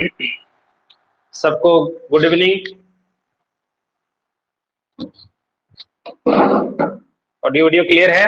सबको good evening. Audio video clear है?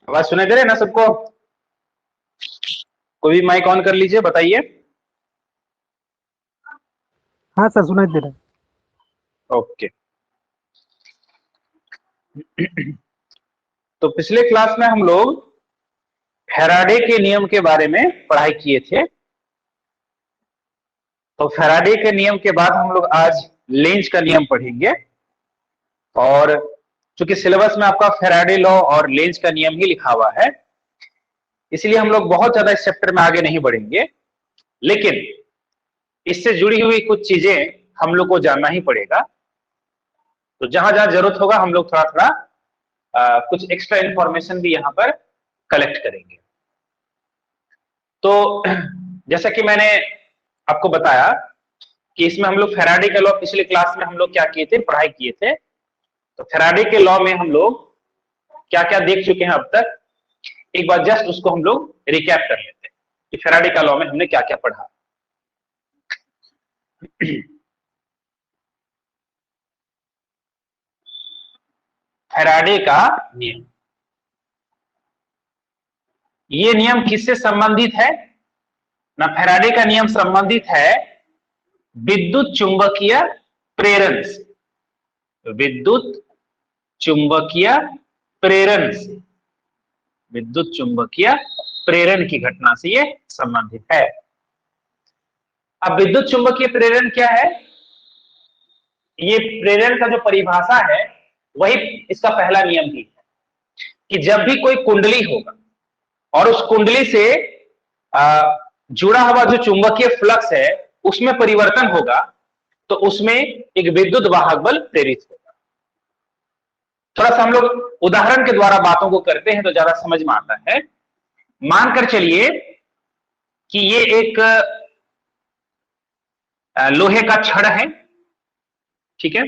आवाज सुनाई दे रहा है ना सबको? कोई भी माइक ऑन कर लीजिए, बताइए। हाँ सर, सुनाई दे रहा है। ओके। तो पिछले क्लास में हम लोग फैराडे के नियम के बारे में पढ़ाई किए थे। तो फैराडे के नियम के बाद हम लोग आज लेंज का नियम पढ़ेंगे। और चूंकि सिलेबस में आपका फैराडे लॉ और लेंज का नियम ही लिखा हुआ है, इसलिए हम लोग बहुत ज्यादा इस चैप्टर में आगे नहीं बढ़ेंगे, लेकिन इससे जुड़ी हुई कुछ चीजें हम लोग को जानना ही पड़ेगा। तो जहां जहां जरूरत होगा हम लोग थोड़ा थोड़ा कुछ एक्स्ट्रा इंफॉर्मेशन भी यहां पर कलेक्ट करेंगे। तो जैसा कि मैंने आपको बताया कि इसमें हम लोग फैराडे का लॉ पिछले क्लास में हम लोग क्या किए थे, पढ़ाई किए थे। तो फैराडे के लॉ में हम लोग क्या क्या देख चुके हैं अब तक, एक बार जस्ट उसको हम लोग रिकैप कर लेते हैं कि फैराडे का लॉ में हमने क्या क्या पढ़ा। फैराडे का नियम, ये नियम किससे संबंधित है ना? फैराडे का नियम संबंधित है विद्युत चुंबकीय प्रेरण से। विद्युत चुंबकीय प्रेरण से, विद्युत चुंबकीय प्रेरण की घटना से ये संबंधित है। अब विद्युत चुंबकीय प्रेरण क्या है? ये प्रेरण का जो परिभाषा है वही इसका पहला नियम भी है कि जब भी कोई कुंडली होगा और उस कुंडली से जुड़ा हुआ जो चुंबकीय फ्लक्स है उसमें परिवर्तन होगा, तो उसमें एक विद्युत वाहक बल प्रेरित होगा। थोड़ा सा हम लोग उदाहरण के द्वारा बातों को करते हैं तो ज्यादा समझ में आता है। मानकर चलिए कि ये एक लोहे का छड़ है, ठीक है।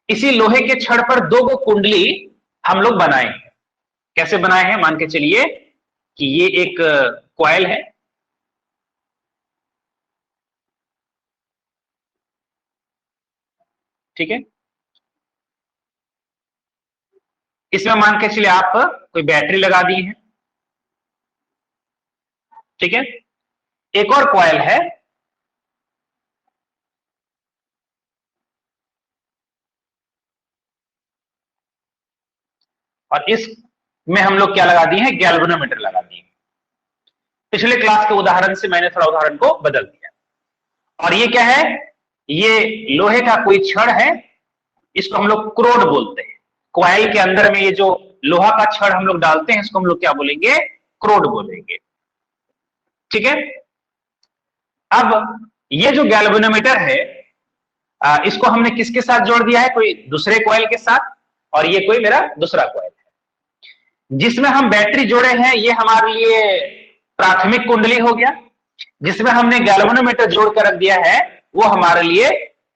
इसी लोहे के छड़ पर दो गो कुंडली हम लोग बनाए हैं। कैसे बनाए हैं? मान के चलिए कि ये एक कॉइल है, ठीक है। इसमें मान के चलिए आप कोई बैटरी लगा दी है, ठीक है। एक और कॉइल है, और इसमें हम लोग क्या लगा दिए हैं? गैल्वेनोमीटर लगा दिए। पिछले क्लास के उदाहरण से मैंने थोड़ा उदाहरण को बदल दिया। और ये क्या है? ये लोहे का कोई छड़ है, इसको हम लोग क्रोड बोलते हैं। कॉइल के अंदर में ये जो लोहा का छड़ हम लोग डालते हैं इसको हम लोग क्या बोलेंगे? क्रोड बोलेंगे, ठीक है। अब ये जो गैल्वेनोमीटर है इसको हमने किसके साथ जोड़ दिया है? कोई दूसरे कॉइल के साथ, और ये कोई मेरा दूसरा कॉइल है। जिसमें हम बैटरी जोड़े हैं ये हमारे लिए प्राथमिक कुंडली हो गया, जिसमें हमने गैल्वेनोमीटर जोड़ कर रख दिया है वो हमारे लिए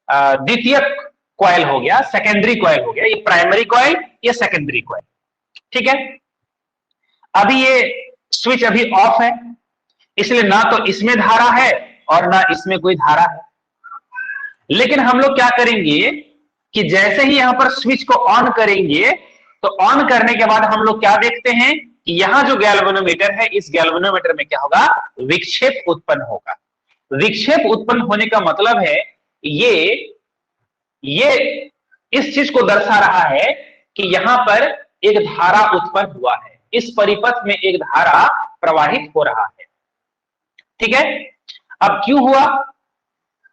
द्वितीयक कॉइल हो गया, सेकेंडरी कॉइल हो गया। ये प्राइमरी कॉइल, ये सेकेंडरी कॉइल, ठीक है। अभी ये स्विच अभी ऑफ है, इसलिए ना तो इसमें धारा है और ना इसमें कोई धारा है। लेकिन हम लोग क्या करेंगे कि जैसे ही यहां पर स्विच को ऑन करेंगे तो ऑन करने के बाद हम लोग क्या देखते हैं कि यहां जो गैल्वेनोमीटर है इस गैल्वेनोमीटर में क्या होगा? विक्षेप उत्पन्न होगा। विक्षेप उत्पन्न होने का मतलब है ये इस चीज को दर्शा रहा है कि यहां पर एक धारा उत्पन्न हुआ है, इस परिपथ में एक धारा प्रवाहित हो रहा है, ठीक है। अब क्यों हुआ?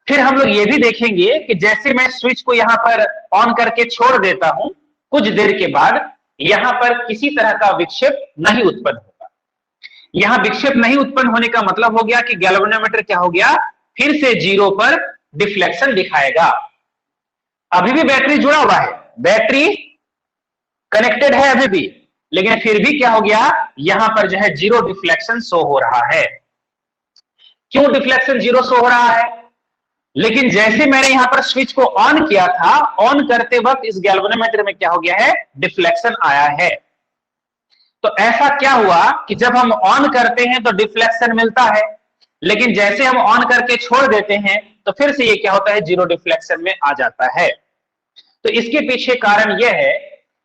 फिर हम लोग ये भी देखेंगे कि जैसे मैं स्विच को यहां पर ऑन करके छोड़ देता हूं, कुछ देर के बाद यहां पर किसी तरह का विक्षेप नहीं उत्पन्न होगा। यहां विक्षेप नहीं उत्पन्न होने का मतलब हो गया कि गैल्वेनोमीटर क्या हो गया, फिर से 0 पर डिफ्लेक्शन दिखाएगा। अभी भी बैटरी जुड़ा हुआ है, बैटरी कनेक्टेड है अभी भी, लेकिन फिर भी क्या हो गया, यहां पर जो है 0 डिफ्लेक्शन शो हो रहा है। क्यों डिफ्लेक्शन 0 शो हो रहा है? लेकिन जैसे मैंने यहां पर स्विच को ऑन किया था, ऑन करते वक्त इस गैल्वेनोमीटर में क्या हो गया है, डिफ्लेक्शन आया है। तो ऐसा क्या हुआ कि जब हम ऑन करते हैं तो डिफ्लेक्शन मिलता है, लेकिन जैसे हम ऑन करके छोड़ देते हैं तो फिर से ये क्या होता है, 0 डिफ्लेक्शन में आ जाता है। तो इसके पीछे कारण यह है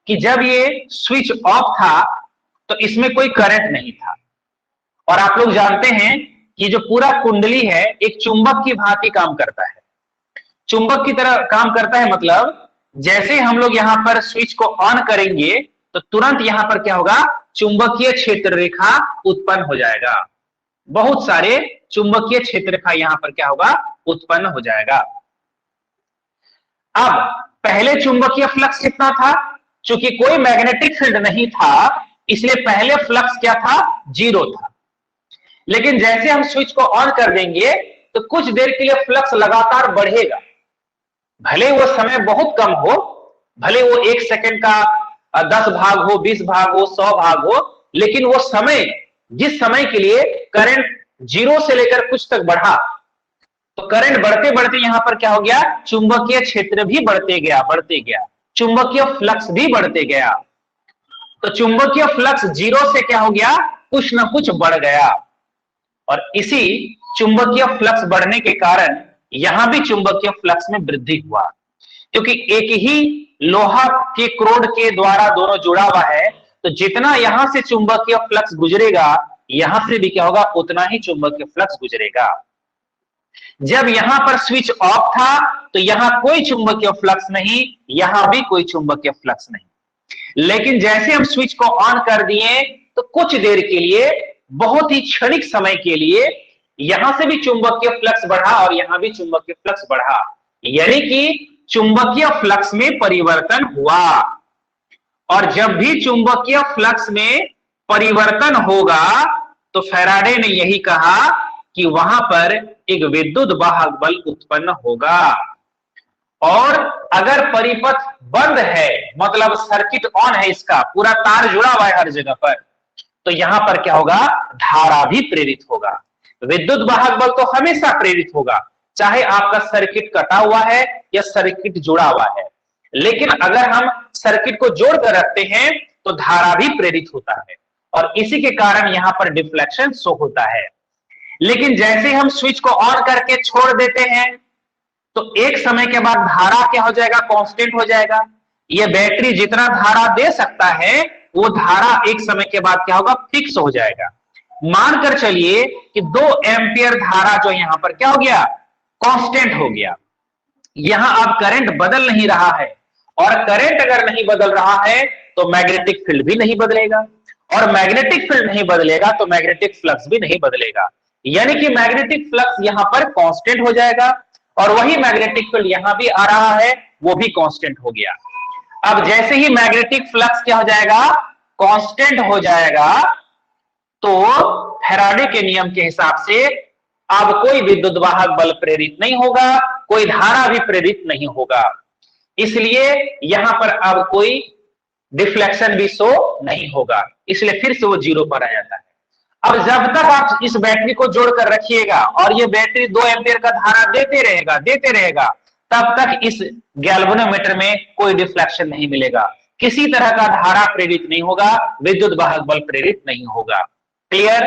कि जब ये स्विच ऑफ था तो इसमें कोई करंट नहीं था, और आप लोग जानते हैं कि जो पूरा कुंडली है एक चुंबक की भांति काम करता है। चुंबक की तरह काम करता है, मतलब जैसे हम लोग यहां पर स्विच को ऑन करेंगे तो तुरंत यहां पर क्या होगा, चुंबकीय क्षेत्र रेखा उत्पन्न हो जाएगा। बहुत सारे चुंबकीय क्षेत्र रेखा यहां पर क्या होगा, उत्पन्न हो जाएगा। अब पहले चुंबकीय फ्लक्स कितना था? चूंकि कोई मैग्नेटिक फील्ड नहीं था इसलिए पहले फ्लक्स क्या था, 0 था। लेकिन जैसे हम स्विच को ऑन कर देंगे तो कुछ देर के लिए फ्लक्स लगातार बढ़ेगा, भले वो समय बहुत कम हो, भले वो 1 सेकंड का 10 भाग हो, 20 भाग हो, 100 भाग हो, लेकिन वो समय, जिस समय के लिए करंट 0 से लेकर कुछ तक बढ़ा, तो करंट बढ़ते बढ़ते यहां पर क्या हो गया, चुंबकीय क्षेत्र भी बढ़ते गया, चुंबकीय फ्लक्स भी बढ़ते गया। तो चुंबकीय फ्लक्स 0 से क्या हो गया, कुछ ना कुछ बढ़ गया, और इसी चुंबकीय फ्लक्स बढ़ने के कारण यहां भी चुंबकीय फ्लक्स में वृद्धि हुआ। क्योंकि एक ही लोहा के क्रोड के द्वारा दोनों जुड़ा हुआ है, तो जितना यहां से चुंबकीय फ्लक्स गुजरेगा यहां से भी क्या होगा, उतना ही चुंबकीय फ्लक्स गुजरेगा। जब यहां पर स्विच ऑफ था तो यहां कोई चुंबकीय फ्लक्स नहीं, यहां भी कोई चुंबकीय फ्लक्स नहीं। लेकिन जैसे हम स्विच को ऑन कर दिए तो कुछ देर के लिए, बहुत ही क्षणिक समय के लिए, यहां से भी चुंबकीय फ्लक्स बढ़ा और यहां भी चुंबकीय फ्लक्स बढ़ा, यानी कि चुंबकीय फ्लक्स में परिवर्तन हुआ। और जब भी चुंबकीय फ्लक्स में परिवर्तन होगा तो फैराडे ने यही कहा कि वहां पर एक विद्युत वाहक बल उत्पन्न होगा। और अगर परिपथ बंद है, मतलब सर्किट ऑन है, इसका पूरा तार जुड़ा हुआ है हर जगह पर, तो यहां पर क्या होगा, धारा भी प्रेरित होगा। विद्युत वाहक बल तो हमेशा प्रेरित होगा, चाहे आपका सर्किट कटा हुआ है या सर्किट जुड़ा हुआ है। लेकिन अगर हम सर्किट को जोड़कर रखते हैं तो धारा भी प्रेरित होता है, और इसी के कारण यहां पर डिफ्लेक्शन शो होता है। लेकिन जैसे हम स्विच को ऑन करके छोड़ देते हैं तो एक समय के बाद धारा क्या हो जाएगा, कांस्टेंट हो जाएगा। ये बैटरी जितना धारा दे सकता है वो धारा एक समय के बाद क्या होगा, फिक्स हो जाएगा। मानकर चलिए कि 2 एम्पियर धारा जो यहां पर क्या हो गया, कांस्टेंट हो गया। यहां अब करंट बदल नहीं रहा है, और करंट अगर नहीं बदल रहा है तो मैग्नेटिक फील्ड भी नहीं बदलेगा, और मैग्नेटिक फील्ड नहीं बदलेगा तो मैग्नेटिक फ्लक्स भी नहीं बदलेगा। यानी कि मैग्नेटिक फ्लक्स यहां पर कांस्टेंट हो जाएगा, और वही मैग्नेटिक फील्ड यहां भी आ रहा है, वो भी कांस्टेंट हो गया। अब जैसे ही मैग्नेटिक फ्लक्स क्या हो जाएगा, कांस्टेंट हो जाएगा, तो फैराडे के नियम के हिसाब से अब कोई विद्युत वाहक बल प्रेरित नहीं होगा, कोई धारा भी प्रेरित नहीं होगा। इसलिए यहां पर अब कोई डिफ्लेक्शन भी शो नहीं होगा, इसलिए फिर से वो 0 पर आ जाता है। अब जब तक आप इस बैटरी को जोड़कर रखिएगा और ये बैटरी 2 एम्पियर का धारा देते रहेगा, तब तक इस गैल्वेनोमीटर में कोई डिफ्लेक्शन नहीं मिलेगा, किसी तरह का धारा प्रेरित नहीं होगा, विद्युत वाहक बल प्रेरित नहीं होगा। क्लियर?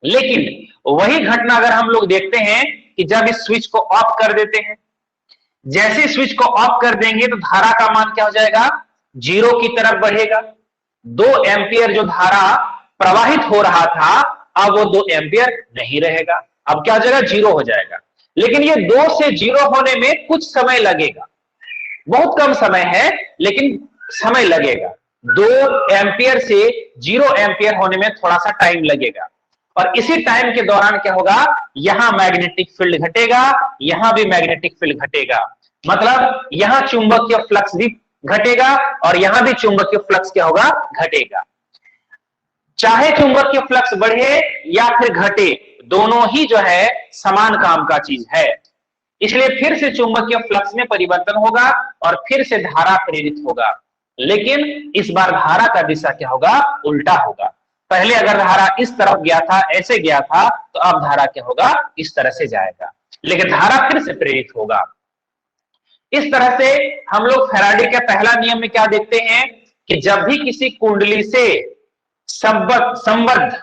लेकिन वही घटना अगर हम लोग देखते हैं कि जब इस स्विच को ऑफ कर देते हैं, जैसे स्विच को ऑफ कर देंगे तो धारा का मान क्या हो जाएगा, 0 की तरफ बढ़ेगा। 2 एम्पियर जो धारा प्रवाहित हो रहा था अब वो 2 एम्पियर नहीं रहेगा, अब क्या हो जाएगा, 0 हो जाएगा। लेकिन ये 2 से 0 होने में कुछ समय लगेगा, बहुत कम समय है लेकिन समय लगेगा। 2 एम्पियर से 0 एम्पियर होने में थोड़ा सा टाइम लगेगा, और इसी टाइम के दौरान क्या होगा, यहां मैग्नेटिक फील्ड घटेगा, यहां भी मैग्नेटिक फील्ड घटेगा, मतलब यहां चुंबकीय फ्लक्स भी घटेगा और यहां भी चुंबकीय फ्लक्स क्या होगा, घटेगा। चाहे चुंबकीय फ्लक्स बढ़े या फिर घटे, दोनों ही जो है समान काम का चीज है। इसलिए फिर से चुंबकीय फ्लक्स में परिवर्तन होगा और फिर से धारा प्रेरित होगा, लेकिन इस बार धारा का दिशा क्या होगा, उल्टा होगा। पहले अगर धारा इस तरफ गया था, ऐसे गया था, तो अब धारा क्या होगा, इस तरह से जाएगा, लेकिन धारा फिर से प्रेरित होगा। इस तरह से हम लोग फैराडे के पहला नियम में क्या देखते हैं कि जब भी किसी कुंडली से संबंध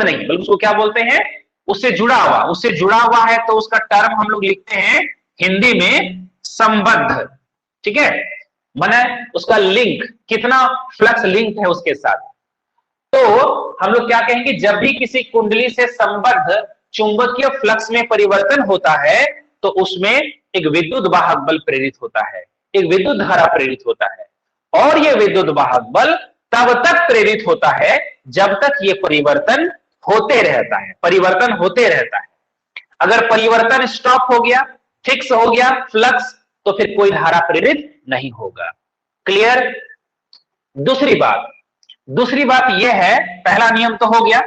नहीं बल्कि उसको क्या बोलते हैं, उससे जुड़ा हुआ है, तो उसका टर्म हम लोग लिखते हैं हिंदी में संबद्ध। ठीक है, माने उसका लिंक, कितना फ्लक्स लिंक है उसके साथ। तो हम लोग क्या कहेंगे, जब भी किसी कुंडली से संबद्ध चुंबकीय फ्लक्स में परिवर्तन होता है तो उसमें एक विद्युत वाहक बल प्रेरित होता है, एक विद्युत धारा प्रेरित होता है, और यह विद्युत वाहक बल तब तक प्रेरित होता है जब तक ये परिवर्तन होते रहता है। अगर परिवर्तन स्टॉप हो गया, फिक्स हो गया फ्लक्स, तो फिर कोई धारा प्रेरित नहीं होगा। क्लियर? दूसरी बात यह है, पहला नियम तो हो गया,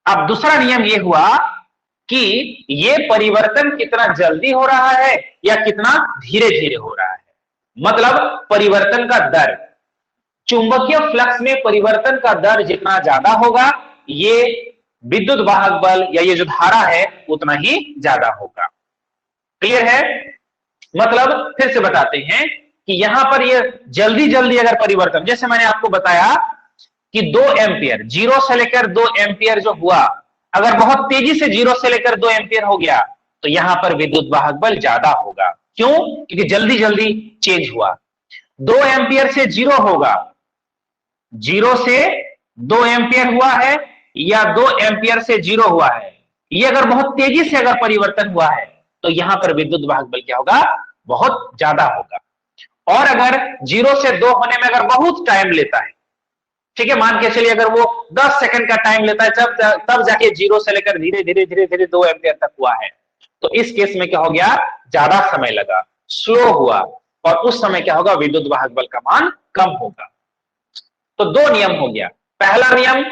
अब दूसरा नियम यह हुआ कि यह परिवर्तन कितना जल्दी हो रहा है या कितना धीरे धीरे हो रहा है। मतलब परिवर्तन का दर, चुंबकीय फ्लक्स में परिवर्तन का दर जितना ज्यादा होगा, ये विद्युत वाहक बल या ये जो धारा है उतना ही ज्यादा होगा। क्लियर है? मतलब फिर से बताते हैं कि यहां पर ये जल्दी जल्दी अगर परिवर्तन, जैसे मैंने आपको बताया कि 2 एम्पियर, 0 से लेकर 2 एम्पियर जो हुआ, अगर बहुत तेजी से 0 से लेकर 2 एम्पियर हो गया तो यहां पर विद्युत वाहक बल ज्यादा होगा। क्यों? क्योंकि जल्दी जल्दी चेंज हुआ। 2 एम्पियर से 0 होगा, 0 से 2 एम्पियर हुआ है या 2 एम्पियर से 0 हुआ है, ये अगर बहुत तेजी से अगर परिवर्तन हुआ है तो यहां पर विद्युत वाहक बल क्या होगा, बहुत ज्यादा होगा। और अगर 0 से 2 होने में अगर बहुत टाइम लेता है, ठीक है, मान के चलिए अगर वो 10 सेकंड का टाइम लेता है तब जाके 0 से लेकर धीरे धीरे धीरे धीरे 2 एम्पियर तक हुआ है, तो इस केस में क्या हो गया, ज्यादा समय लगा, स्लो हुआ, और उस समय क्या होगा, विद्युत वाहक बल का मान कम होगा। तो 2 नियम हो गया। पहला नियम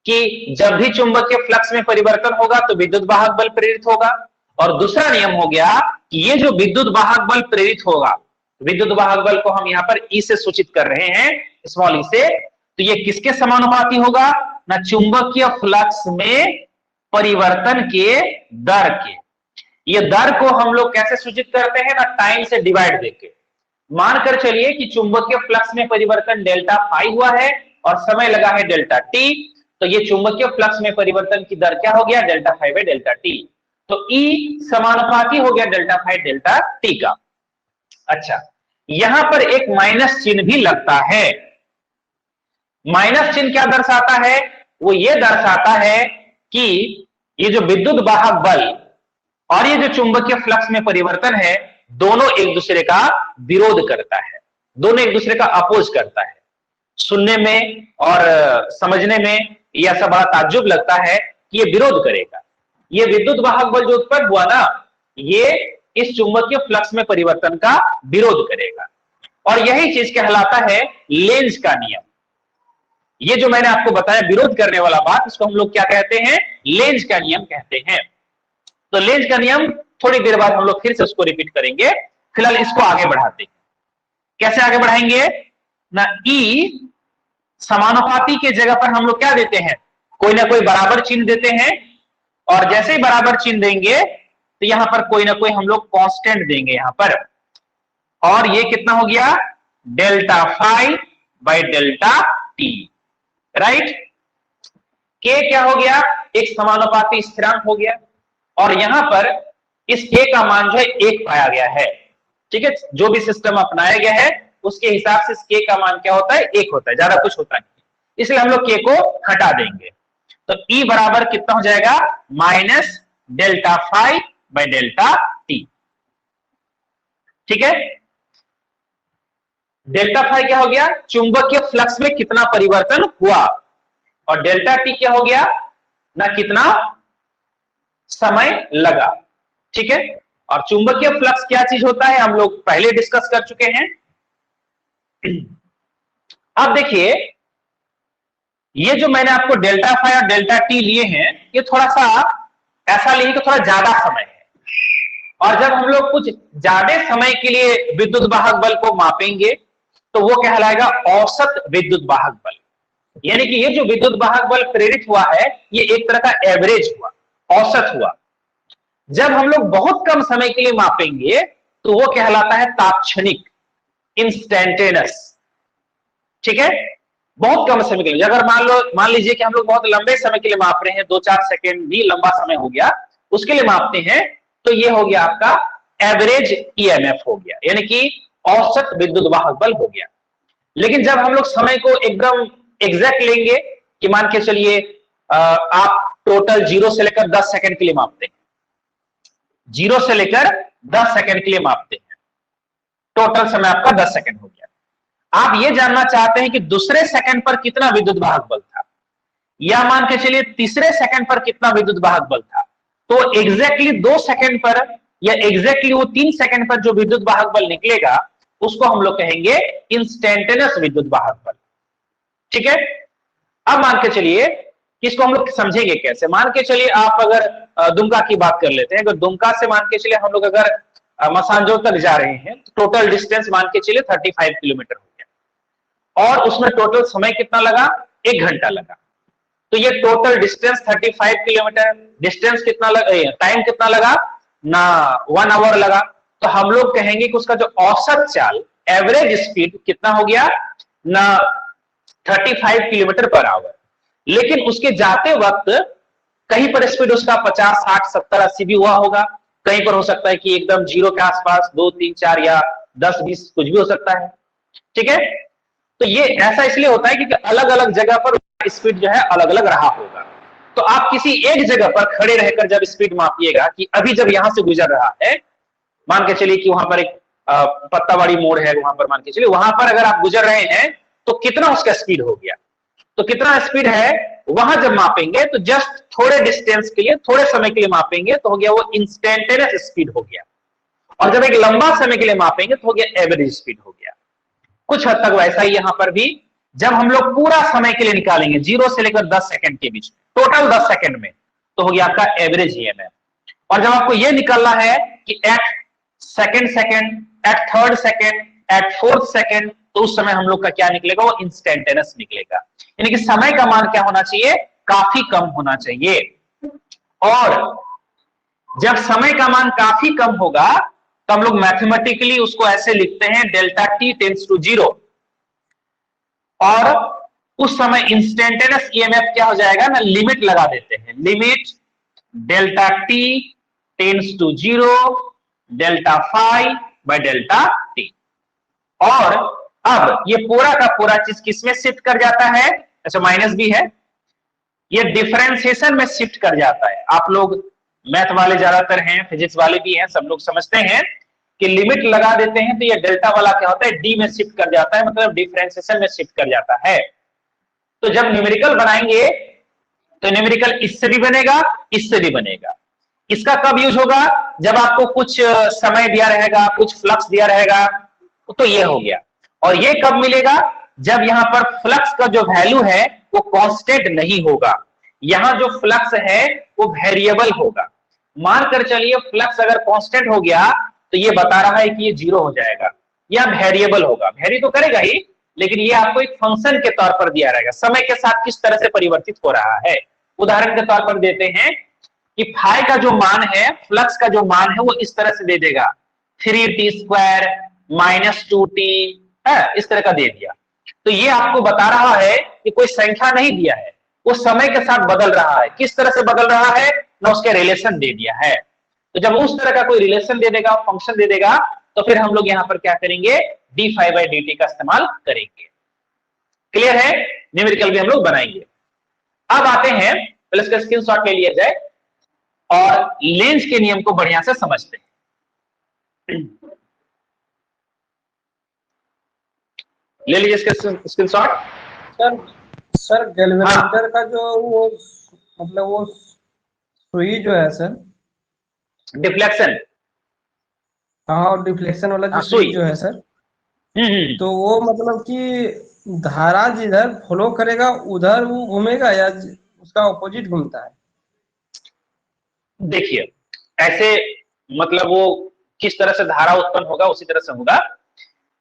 कि जब भी चुंबकीय फ्लक्स में परिवर्तन होगा तो विद्युत वाहक बल प्रेरित होगा, और दूसरा नियम हो गया कि ये जो विद्युत वाहक बल प्रेरित होगा, विद्युत वाहक बल को हम यहां पर ई से सूचित कर रहे हैं, स्मॉल ई से, तो ये किसके समानुपाती होगा, ना चुंबकीय फ्लक्स में परिवर्तन के दर के। ये दर को हम लोग कैसे सूचित करते हैं, ना टाइम से डिवाइड देके। मानकर चलिए कि चुंबकीय फ्लक्स में परिवर्तन डेल्टा फाई हुआ है और समय लगा है डेल्टा टी, तो ये चुंबकीय फ्लक्स में परिवर्तन की दर क्या हो गया, delta phi by delta T. तो ई समानुपाती हो गया डेल्टा फाई डेल्टा टी का। अच्छा, यहां पर एक माइनस चिन्ह भी लगता है। माइनस चिन्ह क्या दर्शाता है, वो ये दर्शाता है कि ये जो विद्युत वाहक बल और ये जो चुंबकीय फ्लक्स में परिवर्तन है, दोनों एक दूसरे का विरोध करता है, दोनों एक दूसरे का अपोज करता है। सुनने में और समझने में यह सब बड़ा ताज्जुब लगता है कि ये विरोध करेगा। ये विद्युत वाहक बल जो उत्पन्न हुआ ना, ये इस चुंबकीय फ्लक्स में परिवर्तन का विरोध करेगा, और यही चीज कहलाता है लेंज का नियम। ये जो मैंने आपको बताया विरोध करने वाला बात, इसको हम लोग क्या कहते हैं, लेंज का नियम कहते हैं। तो लेंज का नियम थोड़ी देर बाद हम लोग फिर से उसको रिपीट करेंगे, फिलहाल इसको आगे बढ़ाते हैं। कैसे आगे बढ़ाएंगे ना, ई समानुपाती के जगह पर हम लोग क्या देते हैं, कोई ना कोई बराबर चिन्ह देते हैं, और जैसे ही बराबर चिन्ह देंगे तो यहां पर कोई ना कोई हम लोग कांस्टेंट देंगे यहां पर, और ये कितना हो गया, delta phi by delta T, right. के क्या हो गया, एक समानुपाती स्थिरांक हो गया, और यहां पर इस के का मान जो है 1 पाया गया है। ठीक है, जो भी सिस्टम अपनाया गया है उसके हिसाब से इस के का मान क्या होता है, 1 होता है, ज्यादा कुछ होता नहीं, इसलिए हम लोग के को हटा देंगे। तो ई बराबर कितना हो जाएगा, minus delta phi by delta T. ठीक है, डेल्टा फाई क्या हो गया, चुंबकीय फ्लक्स में कितना परिवर्तन हुआ, और डेल्टा टी क्या हो गया ना, कितना समय लगा। ठीक है, और चुंबकीय फ्लक्स क्या चीज होता है हम लोग पहले डिस्कस कर चुके हैं। अब देखिए, ये जो मैंने आपको डेल्टा फाई और डेल्टा टी लिए हैं, ये थोड़ा सा ऐसा लिए कि थोड़ा ज्यादा समय है, और जब हम लोग कुछ ज्यादा समय के लिए विद्युत वाहक बल को मापेंगे तो वो कहलाएगा औसत विद्युत वाहक बल। यानी कि ये जो विद्युत वाहक बल प्रेरित हुआ है, ये एक तरह का एवरेज हुआ, औसत हुआ। जब हम लोग बहुत कम समय के लिए मापेंगे तो वो कहलाता है तात्क्षणिक, इंस्टेंटेनियस। ठीक है, बहुत कम समय के लिए। अगर मान लीजिए कि हम लोग बहुत लंबे समय के लिए माप रहे हैं, 2-4 सेकेंड भी लंबा समय हो गया, उसके लिए मापते हैं, तो ये हो गया आपका एवरेज ईएमएफ हो गया, यानी कि औसत विद्युत वाहक बल हो गया। लेकिन जब हम लोग समय को एकदम एग्जैक्ट लेंगे कि मान के चलिए आप टोटल 0 से लेकर 10 सेकंड के लिए मापते हैं, 0 से लेकर 10 सेकंड के लिए मापते हैं, टोटल समय आपका 10 सेकंड हो गया। आप ये जानना चाहते हैं कि दूसरे सेकंड पर कितना विद्युत वाहक बल था, या मान के चलिए तीसरे सेकंड पर कितना विद्युत वाहक बल था, तो एग्जैक्टली 2 सेकंड पर या एग्जैक्टली वो 3 सेकंड पर जो विद्युत वाहक बल निकलेगा उसको हम लोग कहेंगे इंस्टेंटेनियस विद्युत वाहक बल। ठीक है, अब मान के चलिए कि इसको हम लोग समझेंगे कैसे। मान के चलिए आप अगर दुमका की बात कर लेते हैं, अगर दुमका से मान के चलिए हम लोग अगर मसानजोर तक जा रहे हैं तो टोटल डिस्टेंस मान के चलिए 35 किलोमीटर हो गया, और उसमें टोटल समय कितना लगा, 1 घंटा लगा। तो ये टोटल डिस्टेंस 35 किलोमीटर, डिस्टेंस कितना लगा, टाइम कितना लगा ना, 1 आवर लगा। तो हम लोग कहेंगे कि उसका जो औसत चाल, एवरेज स्पीड कितना हो गया ना, 35 किलोमीटर पर आवर। लेकिन उसके जाते वक्त कहीं पर स्पीड उसका 50, 60, 70, 80 भी हुआ होगा, कहीं पर हो सकता है कि एकदम 0 के आसपास 2, 3, 4 या 10, 20 कुछ भी हो सकता है। ठीक है, तो ये ऐसा इसलिए होता है क्योंकि अलग अलग जगह पर स्पीड जो है अलग अलग रहा होगा। तो आप किसी एक जगह पर खड़े रहकर जब स्पीड मापिएगा कि अभी जब यहां से गुजर रहा है, मान के चलिए कि वहां पर एक पत्तावाड़ी मोड़ है, वहां पर मान के चलिए वहां पर अगर आप गुजर रहे हैं तो कितना उसका स्पीड हो गया, तो कितना स्पीड है वहां जब मापेंगे तो जस्ट थोड़े डिस्टेंस के लिए, थोड़े समय के लिए मापेंगे तो हो गया वो इंस्टेंटेनियस स्पीड हो गया। और जब एक लंबा समय के लिए मापेंगे तो हो गया एवरेज स्पीड हो गया। कुछ हद तक वैसा ही यहां पर भी, जब हम लोग पूरा समय के लिए निकालेंगे 0 से लेकर 10 सेकंड के बीच, टोटल 10 सेकंड में, तो हो गया आपका एवरेज ईएमएफ। और जब आपको यह निकालना है कि at second, at third second, at fourth second, तो उस समय हम लोग का क्या निकलेगा, वो इंस्टेंटेनियस निकलेगा। यानी कि समय का मान क्या होना चाहिए, काफी कम होना चाहिए। और जब समय का मान काफी कम होगा तो हम लोग मैथमेटिकली उसको ऐसे लिखते हैं, डेल्टा टी टेंड्स टू 0, और उस समय इंस्टेंटेनियस ईएमएफ क्या हो जाएगा ना, लिमिट लगा देते हैं, limit delta T tends to 0 delta phi by delta T. और अब ये पूरा का पूरा चीज किसमें शिफ्ट कर जाता है, अच्छा माइनस भी है, ये डिफरेंशिएशन में शिफ्ट कर जाता है। आप लोग मैथ वाले ज्यादातर हैं, फिजिक्स वाले भी हैं, सब लोग समझते हैं कि लिमिट लगा देते हैं तो ये डेल्टा वाला क्या होता है, डी में शिफ्ट कर जाता है, मतलब डिफरेंशिएशन में शिफ्ट कर जाता है। तो जब न्यूमेरिकल बनाएंगे तो न्यूमेरिकल इससे भी बनेगा, इससे भी बनेगा। इसका कब यूज होगा, जब आपको कुछ समय दिया रहेगा, कुछ फ्लक्स दिया रहेगा, तो ये हो गया। और ये कब मिलेगा, जब यहां पर फ्लक्स का जो वैल्यू है वो कांस्टेंट नहीं होगा, यहां जो फ्लक्स है वो वेरिएबल होगा। मानकर चलिए फ्लक्स अगर कांस्टेंट हो गया तो ये बता रहा है कि ये 0 हो जाएगा, या वेरिएबल होगा, वेरी तो करेगा ही, लेकिन ये आपको एक फंक्शन के तौर पर दिया रहेगा, समय के साथ किस तरह से परिवर्तित हो रहा है। उदाहरण के तौर पर देते हैं कि फाई का जो मान है, फ्लक्स का जो मान है, वो इस तरह से दे देगा, 3t² -2t, इस तरह का दे दिया। तो ये आपको बता रहा है कि कोई संख्या नहीं दिया है, वो समय के साथ बदल रहा है। किस तरह से बदल रहा है ना, उसके रिलेशन दे दिया है। तो जब उस तरह का कोई रिलेशन दे देगा, फंक्शन दे देगा, तो फिर हम लोग यहां पर क्या करेंगे, d∅dt का इस्तेमाल करेंगे। क्लियर है, न्यूमेरिकल भी हम लोग बनाएंगे। अब आते हैं, पहले इसका स्क्रीनशॉट ले लिया जाए और लेंस के नियम को बढ़िया से समझते हैं। ले लीजिए इसका स्क्रीनशॉट। सर गैल्वेनोमीटर का जो वो मतलब वो सुई जो है सर, डिफ्लेक्शन, हाँ, और डिफ्लेक्शन वाला जो सुई जो है सर, तो वो मतलब कि धारा जिधर फ्लो करेगा उधर वो घूमेगा या उसका ऑपोजिट घूमता है? देखिए, ऐसे मतलब वो किस तरह से धारा उत्पन्न होगा उसी तरह से होगा।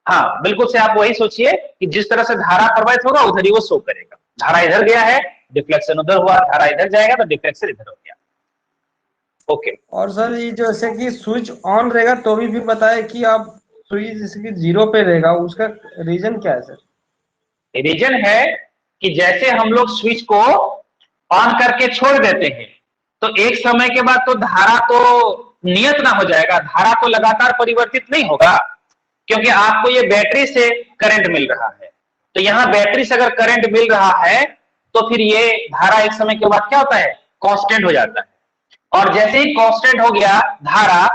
हाँ बिल्कुल से आप वही सोचिए कि जिस तरह से धारा प्रवाहित होगा उधर ही वो शो करेगा। धारा इधर गया है, डिफ्लेक्शन उधर हुआ, धारा इधर जाएगा तो डिफ्लेक्शन इधर हो गया। ओके। और सर ये जैसे कि स्विच ऑन रहेगा तो भी बताए कि आप स्विच जैसे कि 0 पे रहेगा, उसका रीजन क्या है सर? रीजन है कि जैसे हम लोग स्विच को ऑन करके छोड़ देते हैं तो एक समय के बाद तो धारा तो नियत ना हो जाएगा, धारा तो लगातार परिवर्तित नहीं होगा, क्योंकि आपको ये बैटरी से करंट मिल रहा है। तो यहां बैटरी से अगर करंट मिल रहा है तो फिर ये धारा एक समय के बाद क्या होता है, कांस्टेंट हो जाता है। और जैसे ही कांस्टेंट हो गया धारा,